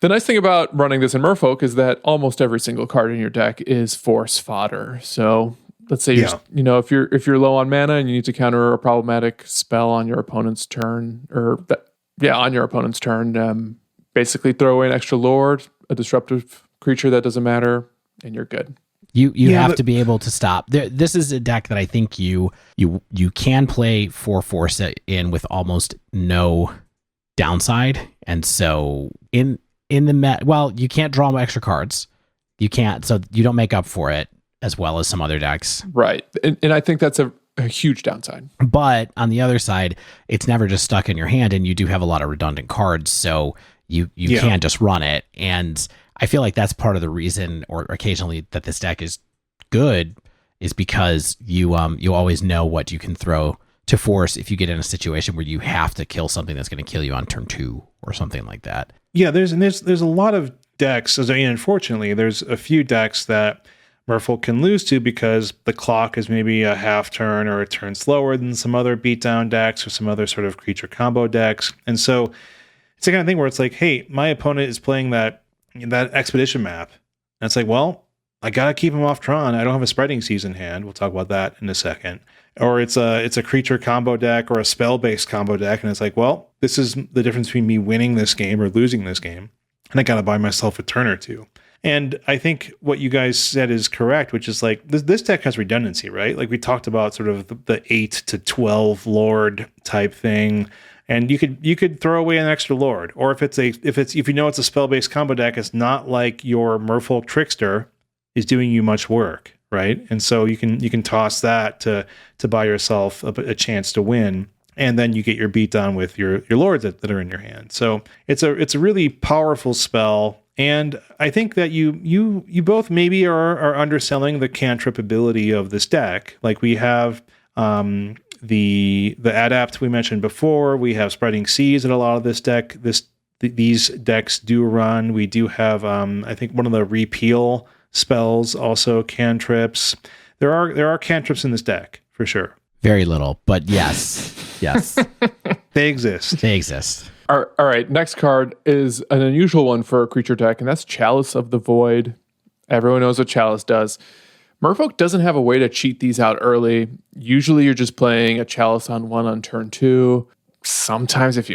The nice thing about running this in Merfolk is that almost every single card in your deck is force fodder. So let's say if you're low on mana and you need to counter a problematic spell on your opponent's turn, basically throw away an extra lord, a disruptive creature that doesn't matter, and you're good. You have to be able to stop. This is a deck that I think you can play for force in with almost no downside, and so in the you can't draw extra cards. You can't, so you don't make up for it as well as some other decks. Right, and I think that's a huge downside. But on the other side, it's never just stuck in your hand, and you do have a lot of redundant cards, so you can just run it. And I feel like that's part of the reason, or occasionally, that this deck is good, is because you always know what you can throw to force if you get in a situation where you have to kill something that's going to kill you on turn 2 or something like that. Yeah, there's a lot of decks. Unfortunately, there's a few decks that Merfolk can lose to because the clock is maybe a half turn or a turn slower than some other beatdown decks or some other sort of creature combo decks, and so it's the kind of thing where it's like, hey, my opponent is playing that expedition map. And it's like, well, I got to keep him off Tron. I don't have a Spreading Seas in hand. We'll talk about that in a second. Or it's a creature combo deck or a spell-based combo deck. And it's like, well, this is the difference between me winning this game or losing this game. And I got to buy myself a turn or two. And I think what you guys said is correct, which is like, this deck has redundancy, right? Like we talked about sort of the 8 to 12 Lord type thing. And you could throw away an extra lord, or if you know it's a spell-based combo deck, it's not like your Merfolk Trickster is doing you much work, right? And so you can toss that to buy yourself a chance to win, and then you get your beat down with your lords that are in your hand. So it's a really powerful spell, and I think that you both maybe are underselling the cantrip ability of this deck. Like we have the Adapt we mentioned before. We have Spreading Seas in a lot of this deck. These decks do run. We do have I think one of the Repeal spells also cantrips. There are cantrips in this deck for sure. Very little, but yes. They exist. All right, next card is an unusual one for a creature deck, and that's Chalice of the Void. Everyone knows what Chalice does. Merfolk doesn't have a way to cheat these out early. Usually you're just playing a Chalice on 1 on turn 2. Sometimes if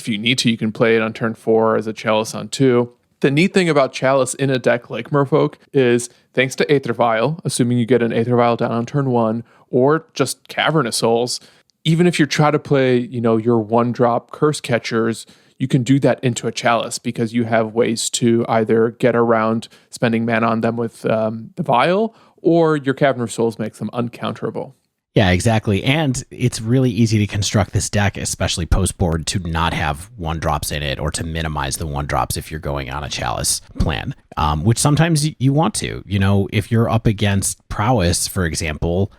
you need to, you can play it on turn 4 as a Chalice on 2. The neat thing about Chalice in a deck like Merfolk is, thanks to Aether Vial, assuming you get an Aether Vial down on turn 1, or just Cavernous Souls, even if you try to play, your 1-drop Curse Catchers, you can do that into a Chalice because you have ways to either get around spending mana on them with the Vial, or your Cavernous Souls makes them uncounterable. Yeah, exactly. And it's really easy to construct this deck, especially post-board, to not have 1-drops in it or to minimize the 1-drops if you're going on a Chalice plan, which sometimes you want to. If you're up against Prowess, for example,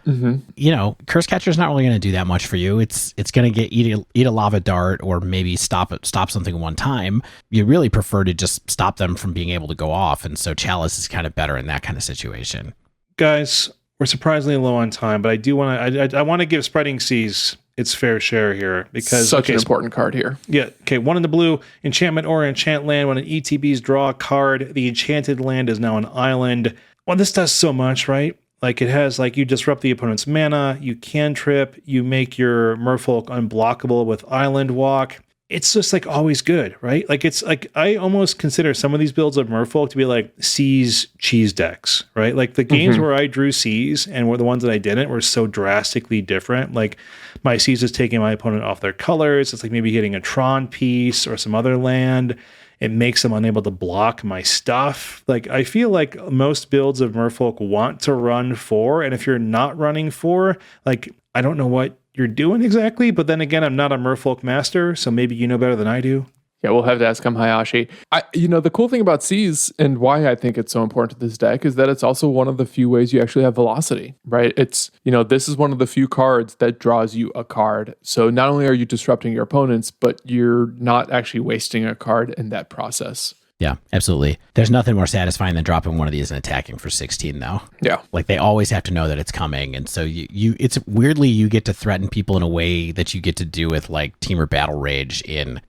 Curse Catcher's not really going to do that much for you. It's going to eat a Lava Dart or maybe stop something one time. You really prefer to just stop them from being able to go off, and so Chalice is kind of better in that kind of situation. Guys, we're surprisingly low on time, but I want to give Spreading Seas its fair share here because such an important card here. Yeah. Okay. 1 in the blue, enchantment or enchant land. When an ETBs draw a card, the enchanted land is now an island. Well, this does so much, right? Like it has, like you disrupt the opponent's mana, you cantrip, you make your Merfolk unblockable with Island Walk. It's just like always good, right? Like it's like I almost consider some of these builds of Merfolk to be like Seas cheese decks, right? Like the games where I drew Seas and were the ones that I didn't were so drastically different. Like my Seas is taking my opponent off their colors. It's like maybe getting a Tron piece or some other land. It makes them unable to block my stuff. Like, I feel like most builds of Merfolk want to run 4, and if you're not running 4, like, I don't know what you're doing exactly, but then again, I'm not a Merfolk master, so maybe you know better than I do. Yeah, we'll have to ask him, Hayashi. The cool thing about Seas and why I think it's so important to this deck is that it's also one of the few ways you actually have velocity, right? It's, this is one of the few cards that draws you a card. So not only are you disrupting your opponents, but you're not actually wasting a card in that process. Yeah, absolutely. There's nothing more satisfying than dropping one of these and attacking for 16, though. Yeah. Like, they always have to know that it's coming. And so it's weirdly, you get to threaten people in a way that you get to do with like Temur Battle Rage in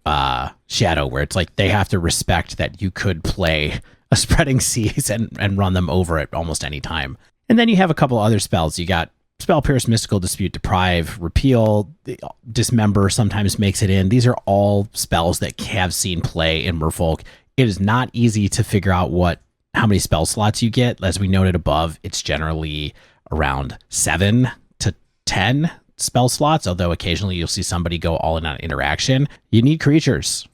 Shadow, where it's like they have to respect that you could play a Spreading Seas and run them over at almost any time. And then you have a couple other spells. You got Spell Pierce, Mystical Dispute, Deprive, Repeal, Dismember sometimes makes it in. These are all spells that have seen play in Merfolk. It is not easy to figure out how many spell slots you get. As we noted above, it's generally around 7 to 10 spell slots, although occasionally you'll see somebody go all in on interaction. You need creatures.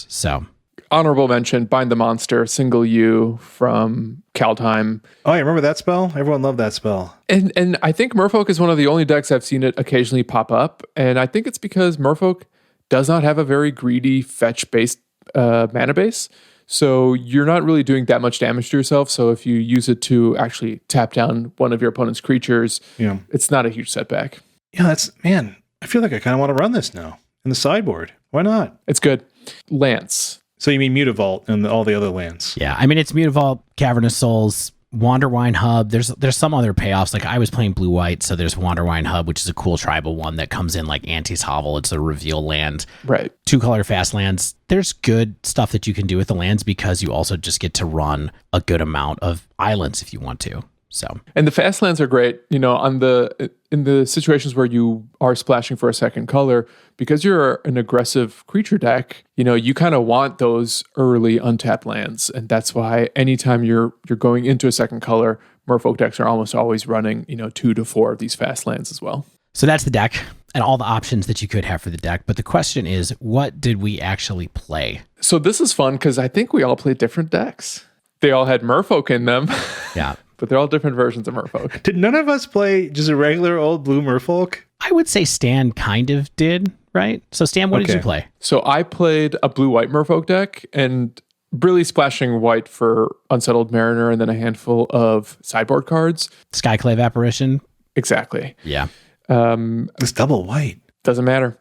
So, honorable mention, Bind the Monster, single U from Kaldheim. Oh, I remember that spell? Everyone loved that spell. And I think Merfolk is one of the only decks I've seen it occasionally pop up. And I think it's because Merfolk does not have a very greedy fetch-based mana base, so you're not really doing that much damage to yourself. So if you use it to actually tap down one of your opponent's creatures, it's not a huge setback. Yeah, I feel like I kind of want to run this now in the sideboard. Why not? It's good. Lance. So you mean Mutavault and all the other lands? Yeah, I mean, it's Mutavault, Cavernous Souls, Wanderwine Hub. There's some other payoffs. Like, I was playing blue-white, so there's Wanderwine Hub, which is a cool tribal one that comes in like Auntie's Hovel. It's a reveal land. Right. 2-color fast lands. There's good stuff that you can do with the lands because you also just get to run a good amount of islands if you want to. So, and the fast lands are great, in the situations where you are splashing for a second color, because you're an aggressive creature deck, you kind of want those early untapped lands. And that's why anytime you're going into a second color, Merfolk decks are almost always running, 2 to 4 of these fast lands as well. So that's the deck and all the options that you could have for the deck. But the question is, what did we actually play? So this is fun because I think we all played different decks. They all had Merfolk in them. Yeah. But they're all different versions of Merfolk. Did none of us play just a regular old blue Merfolk? I would say Stan kind of did, right? So Stan, what did you play? So I played a blue-white Merfolk deck and really splashing white for Unsettled Mariner and then a handful of sideboard cards. Skyclave Apparition. Exactly. Yeah. It's double white. Doesn't matter.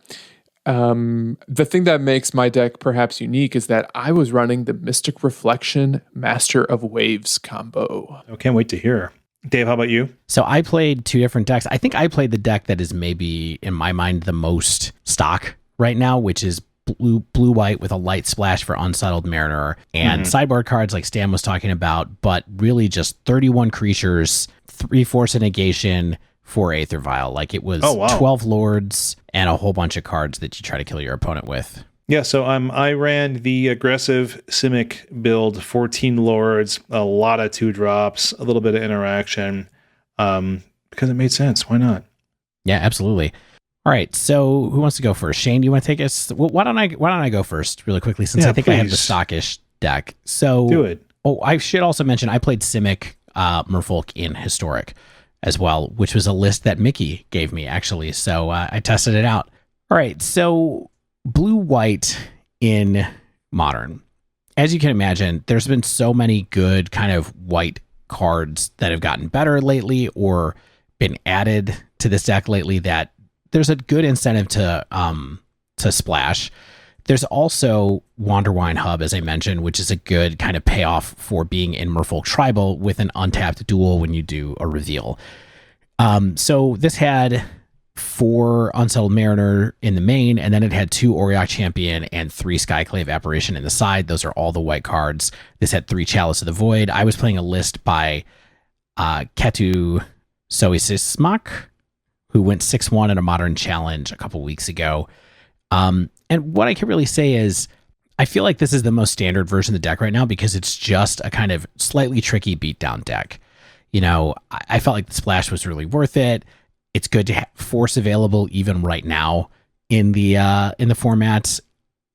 The thing that makes my deck perhaps unique is that I was running the Mystic Reflection Master of Waves combo. I can't wait to hear. Dave, how about you? So I played 2 different decks. I think I played the deck that is maybe, in my mind, the most stock right now, which is blue-white with a light splash for Unsettled Mariner and sideboard cards like Stan was talking about, but really just 31 creatures, 3 Force of Negation, 4 Aether Vial. Like, it was 12 lords and a whole bunch of cards that you try to kill your opponent with. Yeah, so I ran the aggressive Simic build, 14 lords, a lot of 2-drops, a little bit of interaction, because it made sense. Why not? Yeah, absolutely. All right, so who wants to go first? Shane, do you want to take us? Well, why don't I go first really quickly, since I think I have the stockish deck. So do it. Oh, I should also mention I played Simic Merfolk in Historic as well, which was a list that Mickey gave me, actually. So I tested it out. All right, so blue-white in Modern. As you can imagine, there's been so many good kind of white cards that have gotten better lately or been added to this deck lately that there's a good incentive to splash. There's also Wanderwine Hub, as I mentioned, which is a good kind of payoff for being in Merfolk Tribal with an untapped duel when you do a reveal. So this had 4 Unsettled Mariner in the main, and then it had 2 Auriok Champion and 3 Skyclave Apparition in the side. Those are all the white cards. This had 3 Chalice of the Void. I was playing a list by Ketu Soisismak, who went 6-1 in a Modern Challenge a couple weeks ago. And what I can really say is I feel like this is the most standard version of the deck right now because it's just a kind of slightly tricky beatdown deck. You know, I felt like the splash was really worth it. It's good to have Force available even right now in the formats.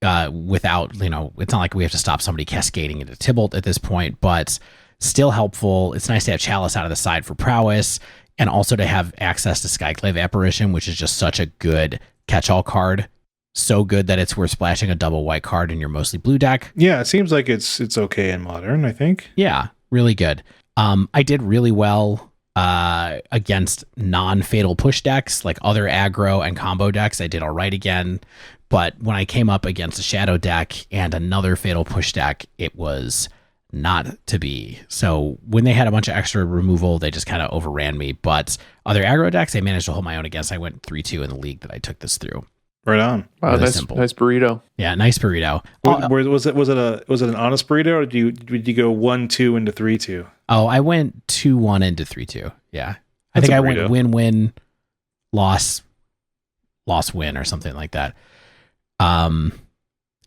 without, it's not like we have to stop somebody cascading into Tybalt at this point, but still helpful. It's nice to have Chalice out of the side for prowess, and also to have access to Skyclave Apparition, which is just such a good catch-all card. So good that it's worth splashing a double white card in your mostly blue deck. Yeah, it seems like it's okay in Modern, I think. Yeah, really good. I did really well against non-fatal push decks, like other aggro and combo decks. I did all right again. But when I came up against a shadow deck and another fatal push deck, it was not to be. So when they had a bunch of extra removal, they just kind of overran me. But other aggro decks, I managed to hold my own against. I went 3-2 in the league that I took this through. Right on. Wow, Really nice simple. nice burrito. Yeah, nice burrito. Was it an honest burrito, or did you go 1-2 into 3-2? Oh, I went 2-1 into 3-2. Yeah. I That's think a I burrito. went win-win, loss-win or something like that. And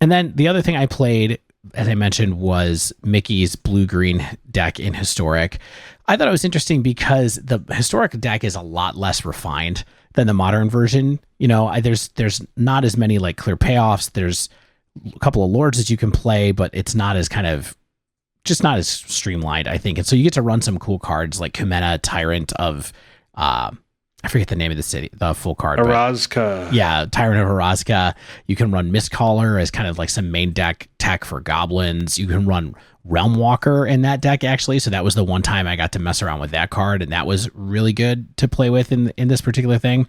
then the other thing I played, as I mentioned, was Mickey's blue-green deck in Historic. I thought it was interesting because the Historic deck is a lot less refined than the Modern version. There's not as many like clear payoffs. There's a couple of lords that you can play, but it's not as just not as streamlined, I think. And so you get to run some cool cards like Kumena, Tyrant of, I forget the name of the city, the full card. Arazka. Yeah, Tyrant of Arazka. You can run Mistcaller as kind of like some main deck tech for goblins. You can run Realm Walker in that deck, actually. So that was the one time I got to mess around with that card, and that was really good to play with in this particular thing.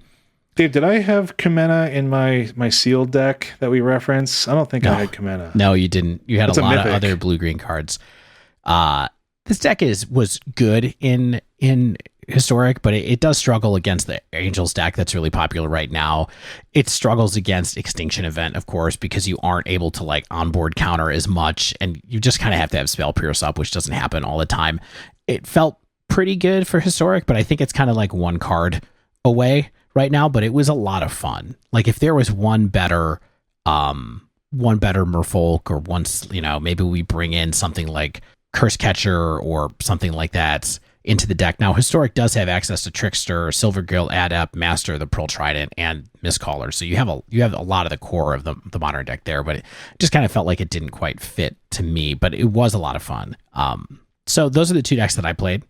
Dave, did I have Kumena in my sealed deck that we reference? I don't think I had Kumena. No, you didn't. You had It's a a lot of mythic. other blue-green cards. This deck was good in Historic, but it does struggle against the Angels deck that's really popular right now. It struggles against Extinction Event, of course, because you aren't able to like onboard counter as much, and you just kind of have to have Spell Pierce up, which doesn't happen all the time. It felt pretty good for Historic, but I think it's kind of like one card away right now, but it was a lot of fun. Like if there was one better Merfolk, or once, maybe we bring in something like Curse Catcher or something like that into the deck. Now, Historic does have access to Trickster, Silver Guild, Adept, Master, the Pearl Trident, and Mistcaller. So you have a lot of the core of the Modern deck there, but it just kind of felt like it didn't quite fit to me, but it was a lot of fun. So those are the two decks that I played.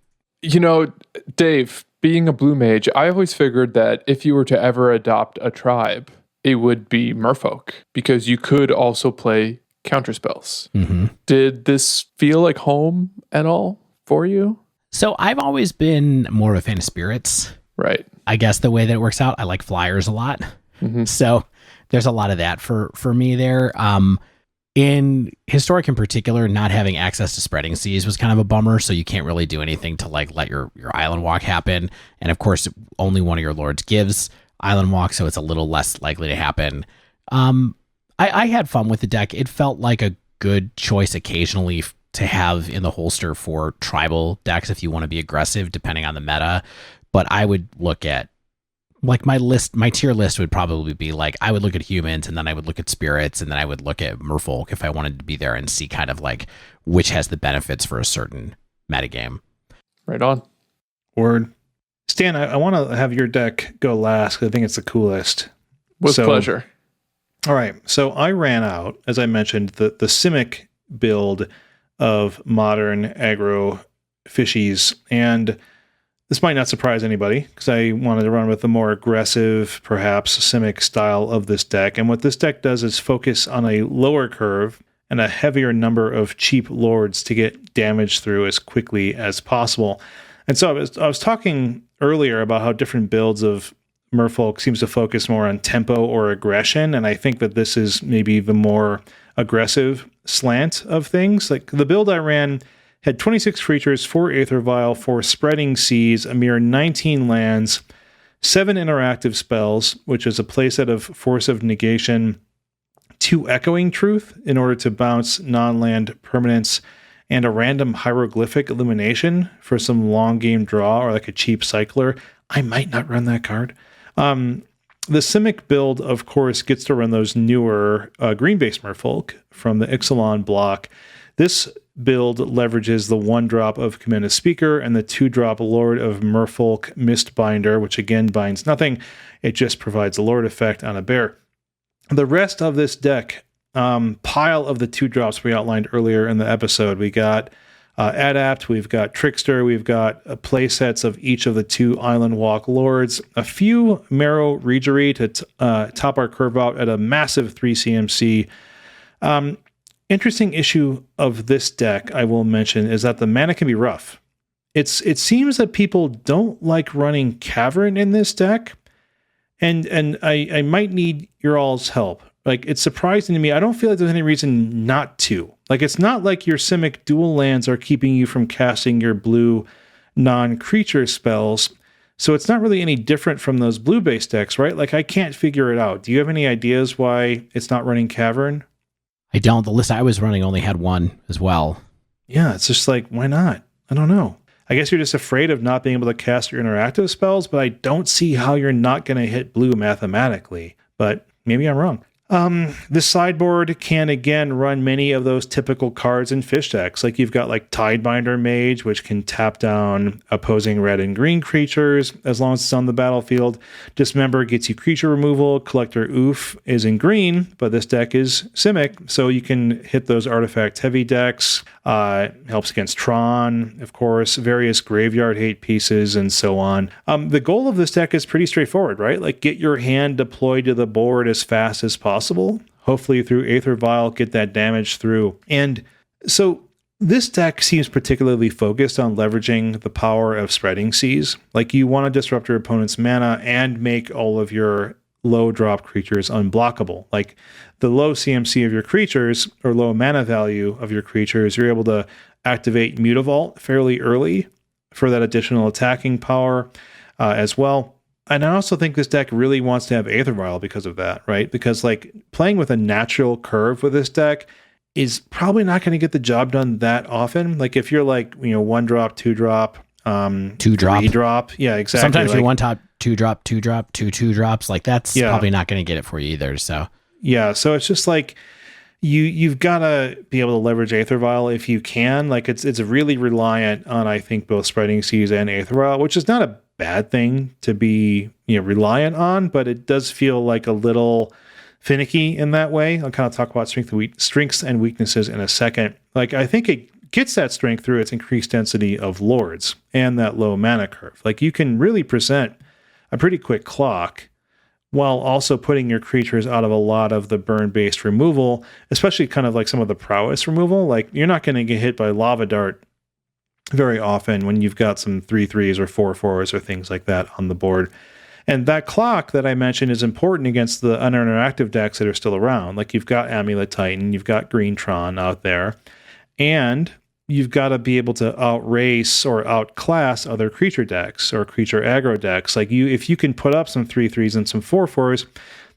Dave, being a blue mage, I always figured that if you were to ever adopt a tribe, it would be Merfolk, because you could also play counterspells. Mm-hmm. Did this feel like home at all for you? So I've always been more of a fan of spirits. Right. I guess the way that it works out, I like flyers a lot. Mm-hmm. So there's a lot of that for me there. In Historic in particular, not having access to Spreading Seas was kind of a bummer. So you can't really do anything to like let your Island Walk happen. And of course, only one of your lords gives Island Walk, so it's a little less likely to happen. I had fun with the deck. It felt like a good choice occasionally to have in the holster for tribal decks if you want to be aggressive, depending on the meta. But I would look at like my tier list would probably be like, I would look at humans, and then I would look at spirits, and then I would look at Merfolk if I wanted to be there and see kind of like which has the benefits for a certain metagame. Right on. Word. Stan, I want to have your deck go last because I think it's the coolest. With pleasure. All right. So I ran out, as I mentioned, the Simic build of Modern aggro fishies, and this might not surprise anybody because I wanted to run with the more aggressive, perhaps Simic style of this deck. And what this deck does is focus on a lower curve and a heavier number of cheap lords to get damage through as quickly as possible. And so I was talking earlier about how different builds of Merfolk seems to focus more on tempo or aggression, and I think that this is maybe the more aggressive slant of things. Like the build I ran had 26 creatures, 4 Aether Vial, 4 Spreading Seas, a mere 19 lands, 7 interactive spells, which is a playset of Force of Negation, 2 Echoing Truth in order to bounce non-land permanents, and a random hieroglyphic illumination for some long game draw or like a cheap cycler. I might not run that card. The Simic build, of course, gets to run those newer green-based Merfolk from the Ixalan block. This build leverages the 1-drop of Commander Speaker and the 2-drop Lord of Merfolk Mistbinder, which again binds nothing. It just provides a Lord effect on a bear. The rest of this deck pile of the 2-drops we outlined earlier in the episode. We got Adapt, we've got Trickster, we've got play sets of each of the 2 Island Walk Lords, a few Marrow Regery to top our curve out at a massive 3 CMC. Interesting issue of this deck, I will mention, is that the mana can be rough. It seems that people don't like running Cavern in this deck, and I might need your all's help. Like, it's surprising to me. I don't feel like there's any reason not to. Like, it's not like your Simic dual lands are keeping you from casting your blue non-creature spells. So it's not really any different from those blue-based decks, right? Like, I can't figure it out. Do you have any ideas why it's not running Cavern? I don't. The list I was running only had 1 as well. Yeah, it's just like, why not? I don't know. I guess you're just afraid of not being able to cast your interactive spells, but I don't see how you're not going to hit blue mathematically. But maybe I'm wrong. This sideboard can again run many of those typical cards in fish decks. Like, you've got like Tidebinder Mage, which can tap down opposing red and green creatures as long as it's on the battlefield. Dismember gets you creature removal. Collector Oof is in green, but this deck is Simic, so you can hit those artifact heavy decks. Helps against Tron, of course, various graveyard hate pieces, and so on. The goal of this deck is pretty straightforward, right? Like, get your hand deployed to the board as fast as possible. Hopefully through Aether Vial, get that damage through. And so this deck seems particularly focused on leveraging the power of Spreading Seas. Like, you want to disrupt your opponent's mana and make all of your low drop creatures unblockable. Like, the low CMC of your creatures or low mana value of your creatures, you're able to activate Mutavault fairly early for that additional attacking power as well. And I also think this deck really wants to have Aether Vial because of that, right? Because, like, playing with a natural curve with this deck is probably not going to get the job done that often. Like, if you're like, 1-drop, 2-drop, 2-drop, 3-drop. Yeah, exactly. Sometimes like, you're 1-top, 2-drop, 2-drop, 2-2-drops. Like, that's probably not going to get it for you either. So yeah, so it's just like you've got to be able to leverage Aether Vial if you can. Like, it's really reliant on, I think, both Spreading Seas and Aether Vial, which is not a bad thing to be reliant on, but it does feel like a little finicky in that way. I'll kind of talk about strengths and weaknesses in a second. Like, I think it gets that strength through its increased density of lords and that low mana curve. Like, you can really present a pretty quick clock while also putting your creatures out of a lot of the burn-based removal, especially kind of like some of the prowess removal. Like, you're not going to get hit by Lava Dart very often when you've got some 3/3s or 4/4s or things like that on the board. And that clock that I mentioned is important against the uninteractive decks that are still around. Like, you've got Amulet Titan, you've got Green Tron out there, and you've got to be able to outrace or outclass other creature decks or creature aggro decks. Like, if you can put up some 3/3s and some 4/4s,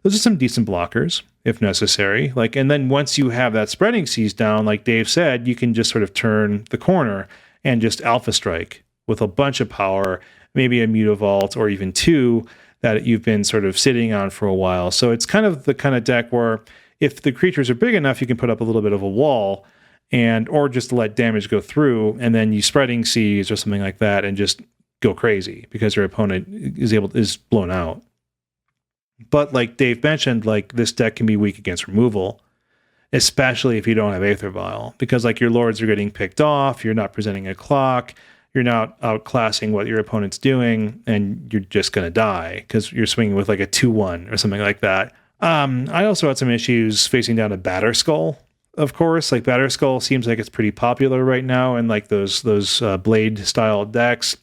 those are some decent blockers if necessary. Like, and then once you have that Spreading Seas down, like Dave said, you can just sort of turn the corner and just Alpha Strike with a bunch of power, maybe a Mutavault or even 2 that you've been sort of sitting on for a while. So it's kind of the kind of deck where if the creatures are big enough, you can put up a little bit of a wall or just let damage go through, and then you Spreading Seas or something like that and just go crazy because your opponent is blown out. But like Dave mentioned, like, this deck can be weak against removal, especially if you don't have Aether Vial, because like your lords are getting picked off, you're not presenting a clock, you're not outclassing what your opponent's doing, and you're just going to die because you're swinging with like a 2/1 or something like that. I also had some issues facing down a Batterskull, of course. Like, Batterskull seems like it's pretty popular right now, and like those blade style decks.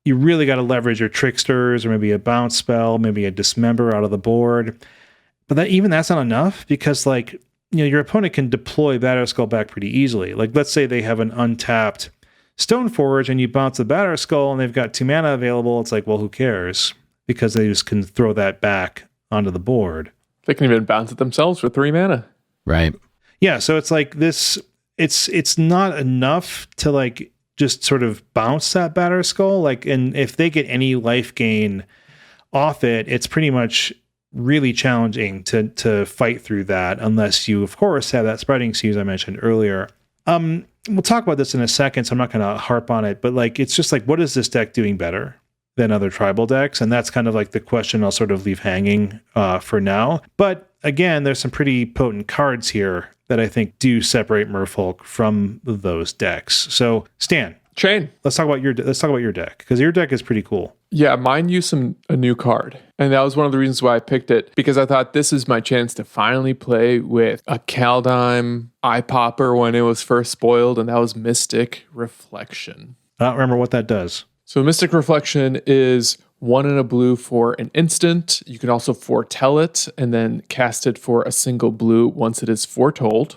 You really got to leverage your Tricksters or maybe a bounce spell, maybe a Dismember out of the board. But that's not enough, because like, your opponent can deploy Batterskull back pretty easily. Like, let's say they have an untapped Stoneforge and you bounce the Batterskull and they've got 2 mana available. It's like, well, who cares? Because they just can throw that back onto the board. They can even bounce it themselves for 3 mana. Right. Yeah, so it's like this, it's not enough to like just sort of bounce that Batterskull. Like, and if they get any life gain off it, it's pretty much really challenging to fight through that, unless you, of course, have that Spreading Seas I mentioned earlier. We'll talk about this in a second, so I'm not going to harp on it, but like, it's just like, what is this deck doing better than other tribal decks? And that's kind of like the question I'll sort of leave hanging for now. But again, there's some pretty potent cards here that I think do separate Merfolk from those decks. So, Stan, Shane, let's talk about your deck, because your deck is pretty cool. Yeah, mine used a new card. And that was one of the reasons why I picked it, because I thought this is my chance to finally play with a Kaldheim eye popper when it was first spoiled, and that was Mystic Reflection. I don't remember what that does. So Mystic Reflection is 1 and a blue for an instant. You can also foretell it and then cast it for a single blue once it is foretold.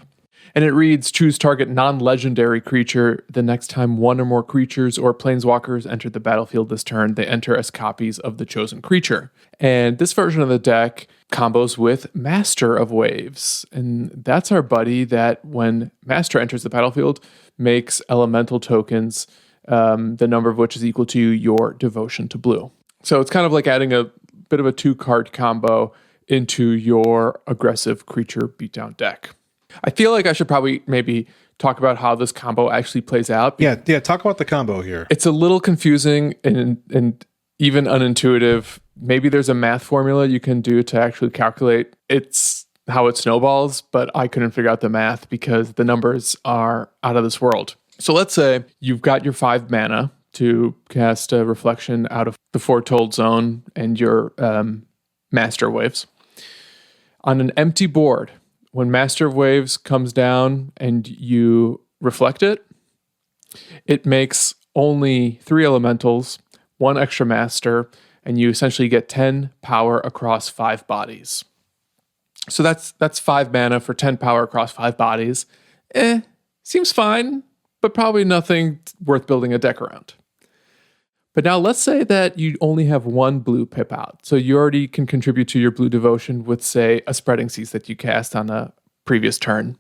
And it reads, choose target non-legendary creature. The next time one or more creatures or planeswalkers enter the battlefield this turn, they enter as copies of the chosen creature. And this version of the deck combos with Master of Waves. And that's our buddy that when Master enters the battlefield, makes elemental tokens, the number of which is equal to your devotion to blue. So it's kind of like adding a bit of a 2-card combo into your aggressive creature beatdown deck. I feel like I should probably maybe talk about how this combo actually plays out. Yeah, talk about the combo here. It's a little confusing and even unintuitive. Maybe there's a math formula you can do to actually calculate how it snowballs, but I couldn't figure out the math because the numbers are out of this world. So let's say you've got your 5 mana to cast a reflection out of the foretold zone and your Master of Waves. On an empty board, when Master of Waves comes down and you reflect it, it makes only 3 elementals, 1 extra master, and you essentially get 10 power across 5 bodies. So that's 5 mana for 10 power across 5 bodies. Seems fine, but probably nothing worth building a deck around. But now let's say that you only have 1 blue pip out. So you already can contribute to your blue devotion with, say, a Spreading Seas that you cast on a previous turn.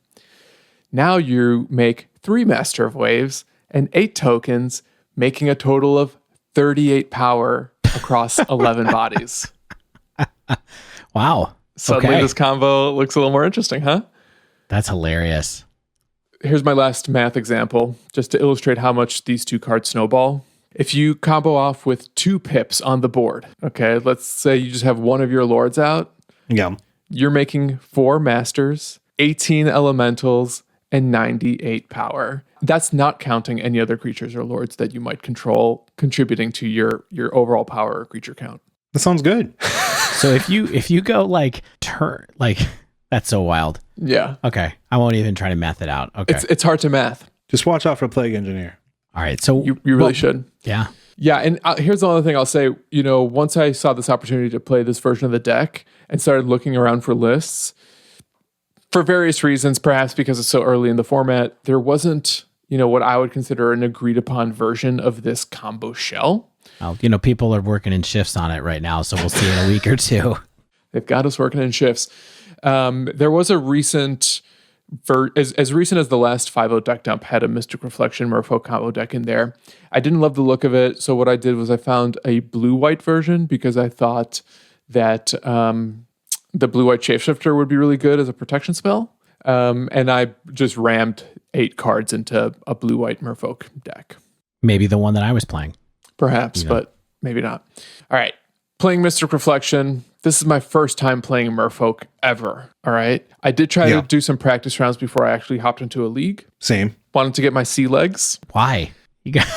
Now you make 3 Master of Waves and 8 tokens, making a total of 38 power across 11 bodies. Wow. Suddenly this combo looks a little more interesting, huh? That's hilarious. Here's my last math example, just to illustrate how much these 2 cards snowball. If you combo off with 2 pips on the board, okay, let's say you just have one of your lords out. Yeah. You're making 4 masters, 18 elementals, and 98 power. That's not counting any other creatures or lords that you might control contributing to your overall power or creature count. That sounds good. So if you go that's so wild. Yeah. Okay. I won't even try to math it out. Okay. It's hard to math. Just watch out for Plague Engineer. All right. So you really should. Yeah. Yeah, and here's the other thing I'll say. Once I saw this opportunity to play this version of the deck and started looking around for lists, for various reasons, perhaps because it's so early in the format, there wasn't, what I would consider an agreed upon version of this combo shell. Well, people are working in shifts on it right now, so we'll see in a week or two. They've got us working in shifts. There was a recent, as recent as the last 5.0 deck dump had a Mystic Reflection Merfolk combo deck in there. I didn't love the look of it, so what I did was I found a blue-white version because I thought that the blue-white Shapeshifter would be really good as a protection spell. And I just rammed 8 cards into a blue-white Merfolk deck. Maybe the one that I was playing. Perhaps, but maybe not. All right. Playing Mystic Reflection. This is my first time playing Merfolk ever. All right. I did try to do some practice rounds before I actually hopped into a league. Same. Wanted to get my sea legs. Why? You got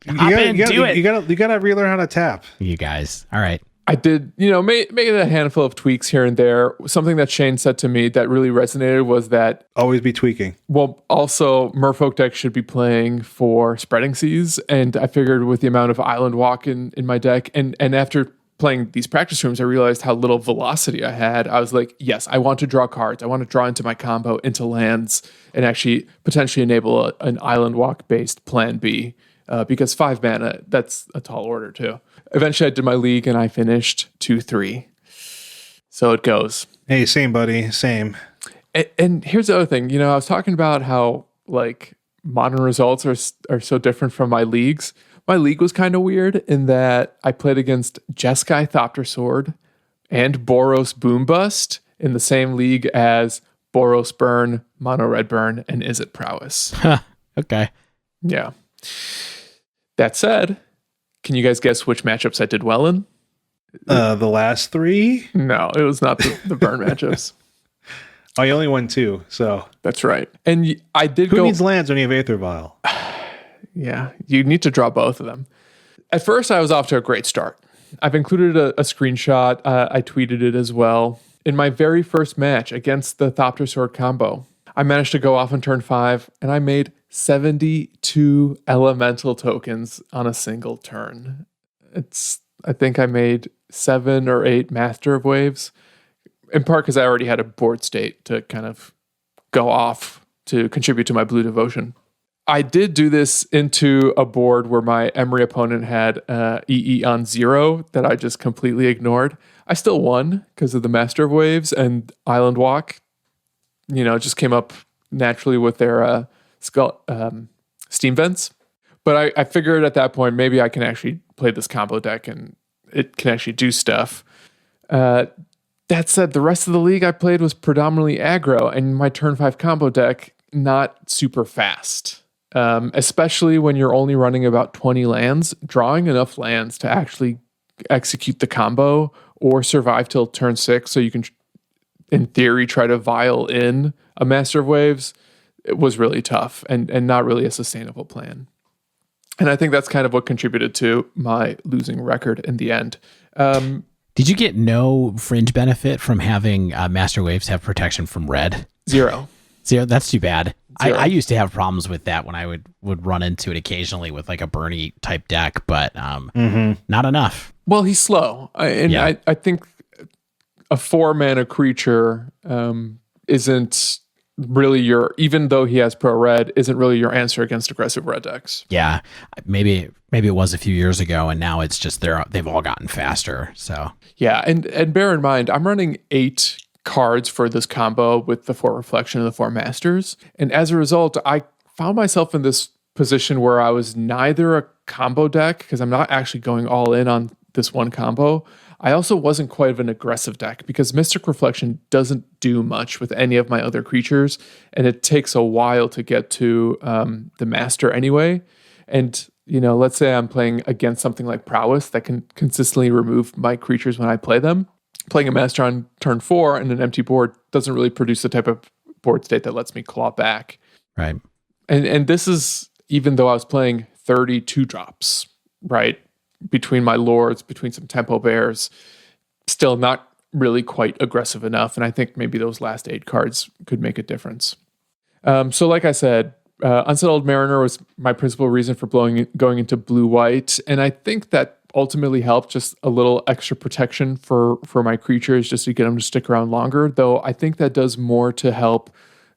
you gotta relearn how to tap. You guys. All right. I did, made a handful of tweaks here and there. Something that Shane said to me that really resonated was that always be tweaking. Well, also Merfolk deck should be playing for Spreading Seas, and I figured with the amount of Island Walk in my deck, and after playing these practice rooms, I realized how little velocity I had. I was like, yes, I want to draw cards. I want to draw into my combo, into lands, and actually potentially enable an Island Walk based plan B. Because 5 mana, that's a tall order too. Eventually I did my league and I finished 2-3. So it goes. Hey, same buddy, same. And here's the other thing, I was talking about how modern results are so different from my leagues. My league was kind of weird in that I played against Jeskai Thopter Sword and Boros Boombust in the same league as Boros Burn, Mono Red Burn, and Is It Prowess. Okay. Yeah. That said, can you guys guess which matchups I did well in? The last three? No, it was not the burn matchups. I only won 2, so. That's right. And I did Who go... needs lands when you have Aether Vial? Yeah, you need to draw both of them. At first, I was off to a great start. I've included a screenshot. I tweeted it as well. In my very first match against the Thopter Sword combo, I managed to go off on turn 5, and I made 72 elemental tokens on a single turn. I think I made 7 or 8 Master of Waves, in part because I already had a board state to kind of go off to contribute to my blue devotion. I did do this into a board where my Emery opponent had EE on 0 that I just completely ignored. I still won because of the Master of Waves and Island Walk. Just came up naturally with their Steam Vents. But I figured at that point, maybe I can actually play this combo deck and it can actually do stuff. That said, the rest of the league I played was predominantly aggro, and my turn 5 combo deck, not super fast. Especially when you're only running about 20 lands, drawing enough lands to actually execute the combo or survive till turn 6 so you can, in theory, try to vial in a Master of Waves, it was really tough and not really a sustainable plan. And I think that's kind of what contributed to my losing record in the end. Did you get no fringe benefit from having Master Waves have protection from red? Zero. That's too bad. Zero. I used to have problems with that when I would run into it occasionally with like a Bernie type deck, but not enough. Well, he's slow. I think a 4-mana creature isn't really even though he has pro red, isn't really your answer against aggressive red decks. Yeah, maybe it was a few years ago, and now it's just they've all gotten faster. So yeah, and bear in mind, I'm running 8 cards for this combo with the 4 Reflection and the 4 Masters, and as a result, I found myself in this position where I was neither a combo deck because I'm not actually going all in on this one combo. I also wasn't quite of an aggressive deck because Mystic Reflection doesn't do much with any of my other creatures, and it takes a while to get to the Master anyway. And, let's say I'm playing against something like Prowess that can consistently remove my creatures when I play them. Playing a Master on turn 4 and an empty board doesn't really produce the type of board state that lets me claw back. Right. And this is even though I was playing 32 drops, right? Between my lords, between some tempo bears, still not really quite aggressive enough. And I think maybe those last 8 cards could make a difference. So like I said, Unsettled Mariner was my principal reason for going into blue-white. And I think that ultimately helped, just a little extra protection for my creatures just to get them to stick around longer. Though I think that does more to help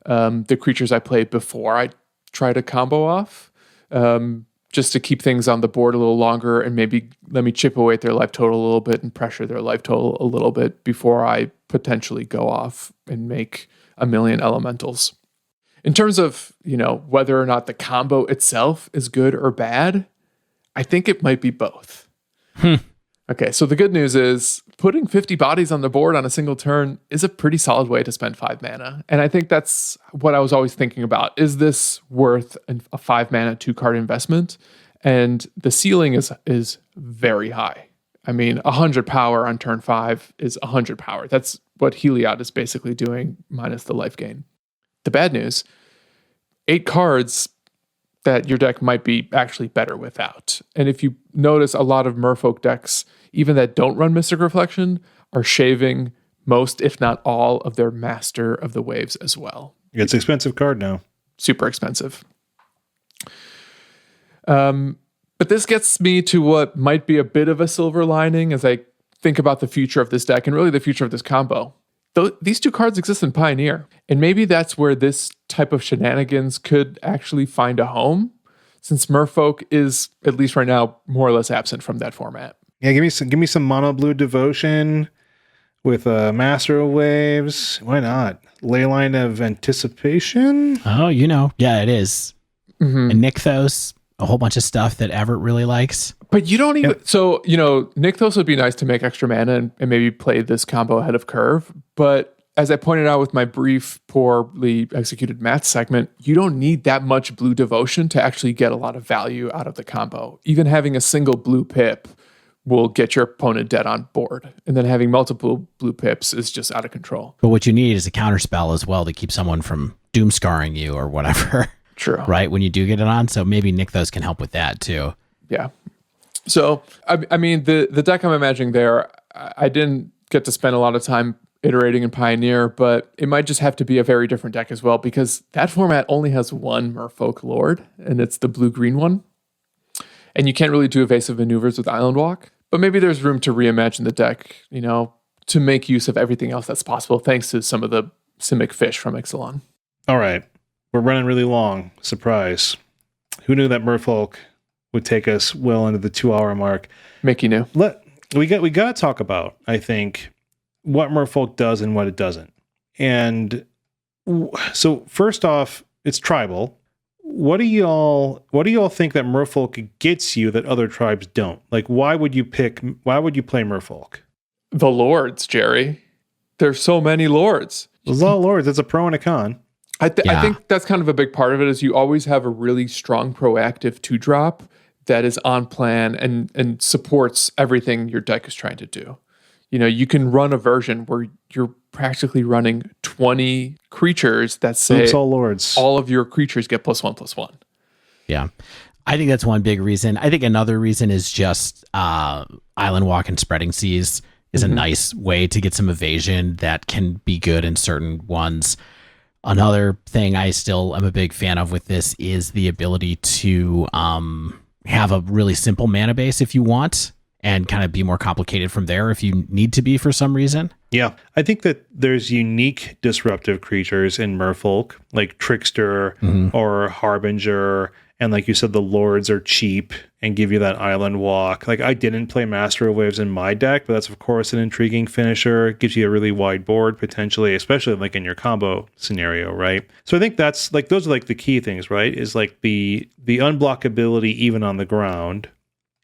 the creatures I played before I try to combo off. Just to keep things on the board a little longer and maybe let me chip away at their life total a little bit and pressure their life total a little bit before I potentially go off and make a million elementals. In terms of, whether or not the combo itself is good or bad, I think it might be both. Okay, so the good news is putting 50 bodies on the board on a single turn is a pretty solid way to spend 5 mana. And I think that's what I was always thinking about. Is this worth a 5 mana 2-card investment? And the ceiling is very high. I mean, 100 power on turn 5 is 100 power. That's what Heliod is basically doing minus the life gain. The bad news, 8 cards that your deck might be actually better without. And if you notice, a lot of Merfolk decks, even that don't run Mystic Reflection, are shaving most, if not all, of their Master of the Waves as well. It's an expensive card now. Super expensive. But this gets me to what might be a bit of a silver lining as I think about the future of this deck and really the future of this combo. These 2 cards exist in Pioneer, and maybe that's where this type of shenanigans could actually find a home, since Merfolk is, at least right now, more or less absent from that format. Yeah, give me some mono blue devotion with Master of Waves. Why not? Leyline of Anticipation? Oh, yeah, it is. Mm-hmm. And Nykthos, a whole bunch of stuff that Everett really likes. But you don't even... Yep. So, Nykthos would be nice to make extra mana and maybe play this combo ahead of curve. But as I pointed out with my brief, poorly executed math segment, you don't need that much blue devotion to actually get a lot of value out of the combo. Even having a single blue pip will get your opponent dead on board. And then having multiple blue pips is just out of control. But what you need is a counterspell as well to keep someone from doom scarring you or whatever. True. Right? When you do get it on. So maybe Nykthos can help with that too. Yeah. So, I mean, the deck I'm imagining there, I didn't get to spend a lot of time iterating in Pioneer, but it might just have to be a very different deck as well, because that format only has one Merfolk Lord, and it's the blue-green one. And you can't really do evasive maneuvers with Island Walk. But maybe there's room to reimagine the deck, to make use of everything else that's possible, thanks to some of the Simic fish from Ixalan. All right. We're running really long. Surprise. Who knew that Merfolk would take us well into the 2-hour mark? Mickey knew. We got to talk about, I think, what Merfolk does and what it doesn't. And so first off, it's tribal. What do y'all think that Merfolk gets you that other tribes don't? Like, why would you play Merfolk? The lords, Jerry. There's so many lords. There's a lot of lords. It's a pro and a con. I think that's kind of a big part of it, is you always have a really strong proactive 2-drop that is on plan and supports everything your deck is trying to do. You can run a version where you're practically running 20 creatures that say Oops, all lords. All of your creatures get +1/+1. Yeah. I think that's one big reason. I think another reason is just Island Walk and Spreading Seas is a nice way to get some evasion that can be good in certain ones. Another thing I still am a big fan of with this is the ability to have a really simple mana base if you want, and kind of be more complicated from there if you need to be for some reason. Yeah, I think that there's unique disruptive creatures in Merfolk, like Trickster or Harbinger, and like you said, the Lords are cheap and give you that Island Walk. Like, I didn't play Master of Waves in my deck, but that's of course an intriguing finisher. It gives you a really wide board potentially, especially like in your combo scenario, right? So I think that's like, those are like the key things, right? Is like the unblockability even on the ground,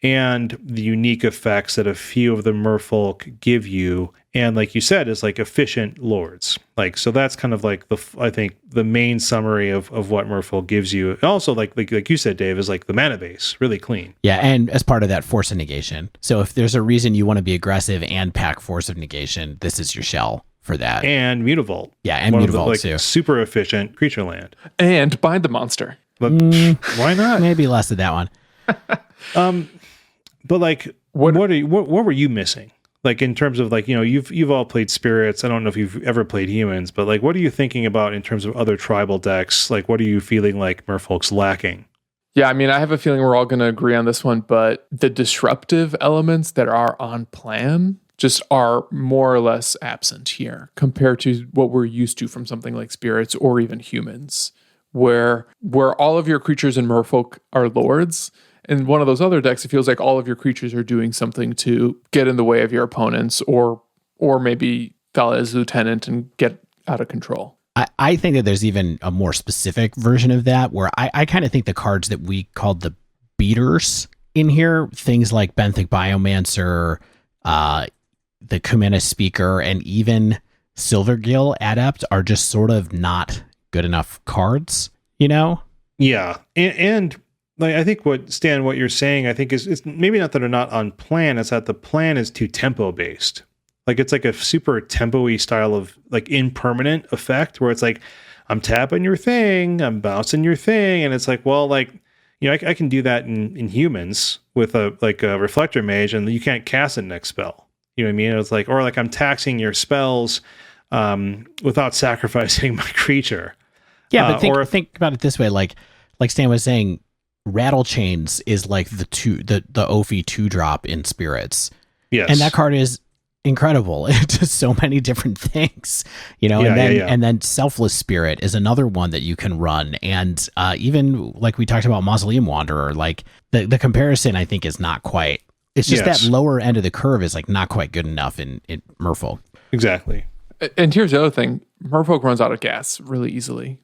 and the unique effects that a few of the Merfolk give you. And like you said, is like efficient lords. Like, so that's kind of like I think the main summary of what Merfolk gives you. And also like you said, Dave, is like the mana base, really clean. Yeah, and as part of that, Force of Negation. So if there's a reason you want to be aggressive and pack Force of Negation, this is your shell for that. And Mutavault. Yeah, and Mutavault too. Super efficient creature land. And Bind the Monster. But why not? Maybe less of that one. But like, what were you missing? Like, in terms of like, you've all played spirits. I don't know if you've ever played humans, but like, what are you thinking about in terms of other tribal decks? Like, what are you feeling like Merfolk's lacking? Yeah, I mean, I have a feeling we're all going to agree on this one, but the disruptive elements that are on plan just are more or less absent here compared to what we're used to from something like spirits or even humans, where all of your creatures in Merfolk are lords. In one of those other decks, it feels like all of your creatures are doing something to get in the way of your opponents, or maybe fall as lieutenant and get out of control. I think that there's even a more specific version of that, where I kind of think the cards that we called the beaters in here, things like Benthic Biomancer, the Kumena Speaker, and even Silvergill Adept are just sort of not good enough cards, Yeah, and like, I think what you're saying, I think is maybe not that they're not on plan, it's that the plan is too tempo based. Like, it's like a super tempo-y style of like impermanent effect where it's like, I'm tapping your thing, I'm bouncing your thing. And it's like, well, like, I can do that in humans with a reflector mage, and you can't cast a next spell. You know what I mean? It's like, or like I'm taxing your spells without sacrificing my creature. Yeah, but think about it this way. Like Stan was saying, Rattle Chains is like the Ophi 2-drop in spirits. Yes. And that card is incredible. It does so many different things, and then Selfless Spirit is another one that you can run. And even like we talked about Mausoleum Wanderer, like the comparison I think is not quite, it's just that lower end of the curve is like not quite good enough in Merfolk. Exactly. And here's the other thing. Merfolk runs out of gas really easily.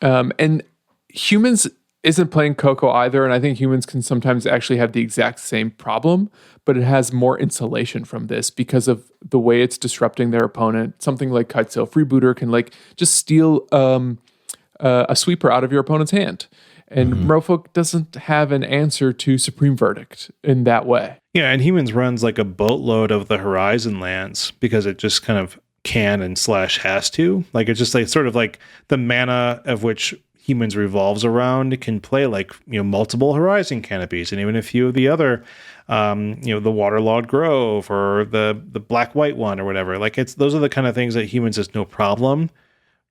And humans isn't playing Coco either, and I think humans can sometimes actually have the exact same problem, but it has more insulation from this because of the way it's disrupting their opponent. Something like Kitesail Freebooter can like just steal a sweeper out of your opponent's hand. And Merfolk doesn't have an answer to Supreme Verdict in that way. Yeah, and Humans runs like a boatload of the Horizon lands because it just kind of can and / has to. Like it's just like sort of like the mana of which Humans revolves around can play like, multiple Horizon canopies, and even a few of the other, the Waterlogged Grove or the black-white one or whatever. Like those are the kind of things that Humans has no problem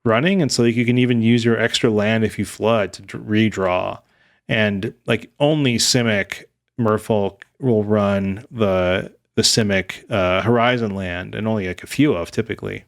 running, and so like you can even use your extra land if you flood to redraw. And like only Simic Merfolk will run the Simic Horizon land, and only like a few of typically.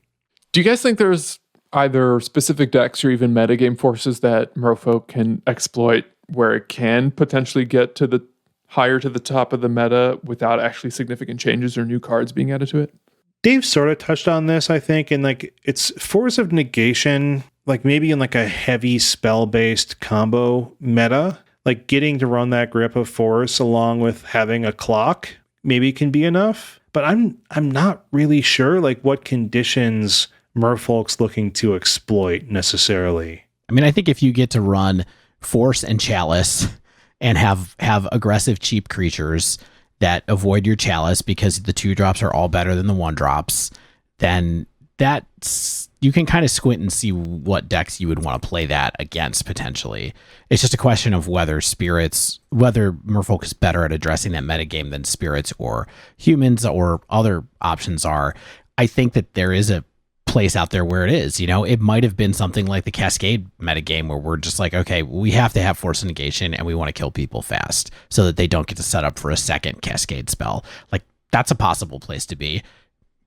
Do you guys think there's either specific decks or even metagame forces that Merfolk can exploit where it can potentially get to the higher to the top of the meta without actually significant changes or new cards being added to it? Dave sort of touched on this, I think, and like it's Force of Negation, like maybe in like a heavy spell-based combo meta, like getting to run that grip of Force along with having a clock maybe can be enough. But I'm not really sure like what conditions Merfolk's looking to exploit necessarily. I mean, I think if you get to run Force and Chalice and have aggressive cheap creatures that avoid your Chalice because the 2-drops are all better than the 1-drops, then that's, you can kind of squint and see what decks you would want to play that against potentially. It's just a question of whether Merfolk is better at addressing that metagame than Spirits or Humans or other options are. I think that there is a place out there where it is, it might have been something like the Cascade metagame where we're just like, okay, we have to have Force of Negation and we want to kill people fast so that they don't get to set up for a second Cascade spell. Like that's a possible place to be.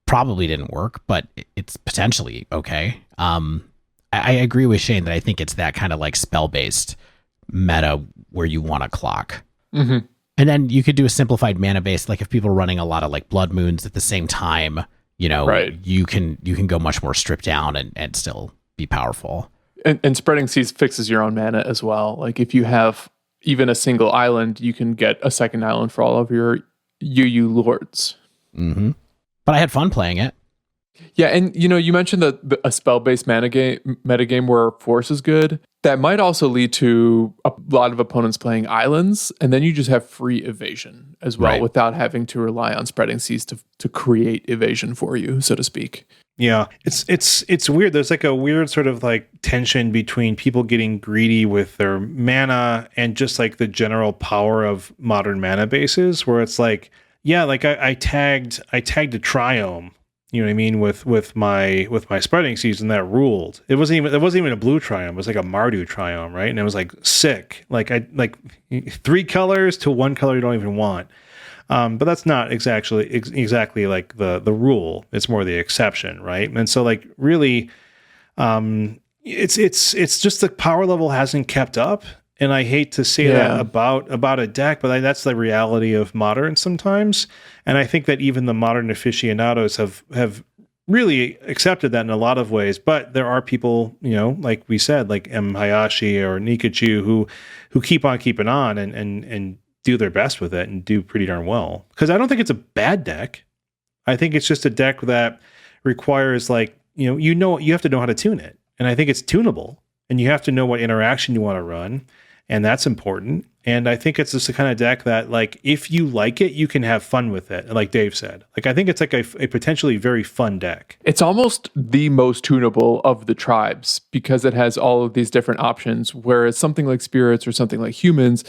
Probably didn't work, but it's potentially okay. I agree with Shane that I think it's that kind of like spell-based meta where you want a clock. And then you could do a simplified mana-based, like if people are running a lot of like Blood Moons at the same time, right. you can go much more stripped down and still be powerful. And Spreading Seas fixes your own mana as well. Like if you have even a single island, you can get a second island for all of your UU lords. But I had fun playing it. Yeah, and you mentioned a spell-based metagame where Force is good. That might also lead to a lot of opponents playing islands, and then you just have free evasion as well, right, without having to rely on Spreading Seas to create evasion for you, so to speak. Yeah, it's weird. There's like a weird sort of like tension between people getting greedy with their mana and just like the general power of modern mana bases, where it's like, yeah, like I tagged a Triome, you know what I mean, with my Spreading Seas, and that ruled. It wasn't even a blue Triome, it was like a Mardu Triome, right? And it was like sick. Like 3 colors to 1 color you don't even want. But that's not exactly like the rule. It's more the exception, right? And so like really, it's just the power level hasn't kept up. And I hate to say that about a deck, but that's the reality of Modern sometimes. And I think that even the Modern aficionados have really accepted that in a lot of ways. But there are people, like we said, like M. Hayashi or Nikachu, who keep on keeping on and do their best with it and do pretty darn well. Because I don't think it's a bad deck. I think it's just a deck that requires like, you have to know how to tune it. And I think it's tunable. And you have to know what interaction you want to run. And that's important. And I think it's just the kind of deck that, like, if you like it, you can have fun with it. Like Dave said, like, I think it's like a potentially very fun deck. It's almost the most tunable of the tribes because it has all of these different options. Whereas something like Spirits or something like Humans,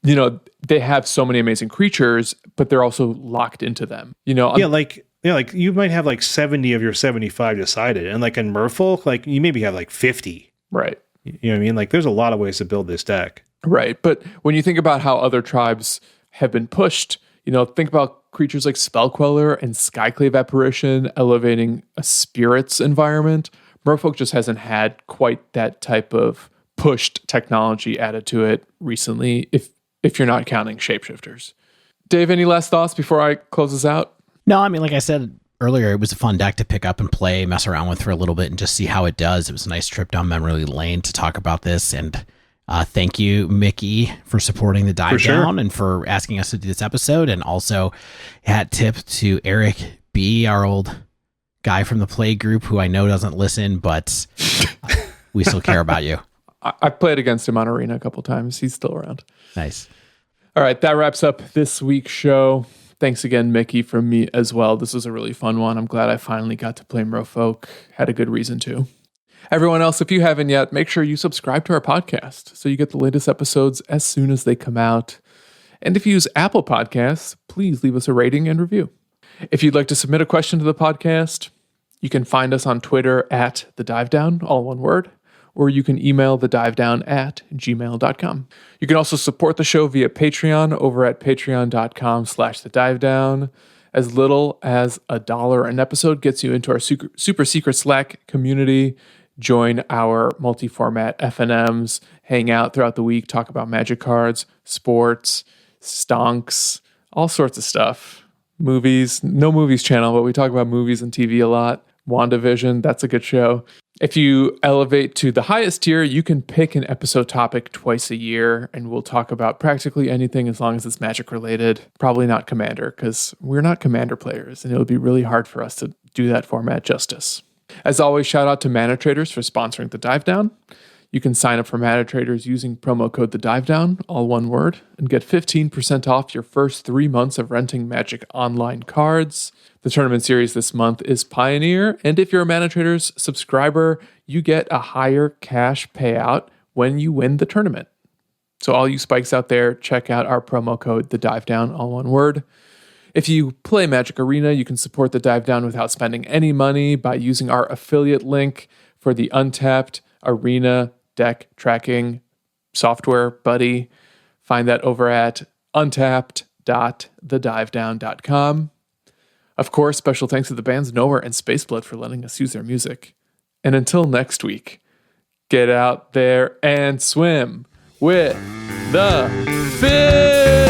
they have so many amazing creatures, but they're also locked into them. Like you might have like 70 of your 75 decided. And like in Merfolk, like you maybe have like 50. Right. You know what I mean? Like there's a lot of ways to build this deck. Right. But when you think about how other tribes have been pushed, think about creatures like Spellqueller and Skyclave Apparition elevating a Spirits environment. Merfolk just hasn't had quite that type of pushed technology added to it recently, if you're not counting Shapeshifters. Dave, any last thoughts before I close this out? No, I mean, like I said earlier, it was a fun deck to pick up and play, mess around with for a little bit and just see how it does. It was a nice trip down memory lane to talk about this. And thank you, Mickey, for supporting the dive down and for asking us to do this episode. And also hat tip to Eric B., our old guy from the play group, who I know doesn't listen, but we still care about you. I've played against him on Arena a couple times. He's still around. Nice. All right, that wraps up this week's show. Thanks again, Mickey, from me as well. This was a really fun one. I'm glad I finally got to play Merfolk. Had a good reason to. Everyone else, if you haven't yet, make sure you subscribe to our podcast so you get the latest episodes as soon as they come out. And if you use Apple Podcasts, please leave us a rating and review. If you'd like to submit a question to the podcast, you can find us on Twitter at @thedivedown, all one word, or you can email thedivedown@gmail.com. You can also support the show via Patreon over at patreon.com/thedivedown. As little as $1 an episode gets you into our super secret Slack community. Join our multi-format FNMs, hang out throughout the week, talk about Magic cards, sports, stonks, all sorts of stuff. Movies, no movies channel, but we talk about movies and TV a lot. WandaVision, that's a good show. If you elevate to the highest tier, you can pick an episode topic twice a year, and we'll talk about practically anything as long as it's Magic related. Probably not Commander, because we're not Commander players, and it would be really hard for us to do that format justice. As always, shout out to Manatraders for sponsoring the Dive Down. You can sign up for Manatraders using promo code TheDiveDown, all one word, and get 15% off your first 3 months of renting Magic Online cards. The tournament series this month is Pioneer, and if you're a Manatraders subscriber, you get a higher cash payout when you win the tournament. So all you spikes out there, check out our promo code TheDiveDown, all one word. If you play Magic Arena, you can support the Dive Down without spending any money by using our affiliate link for the Untapped Arena deck tracking software buddy. Find that over at untapped.thedivedown.com. Of course, special thanks to the bands Nowhere and Spaceblood for letting us use their music. And until next week, get out there and swim with the fish!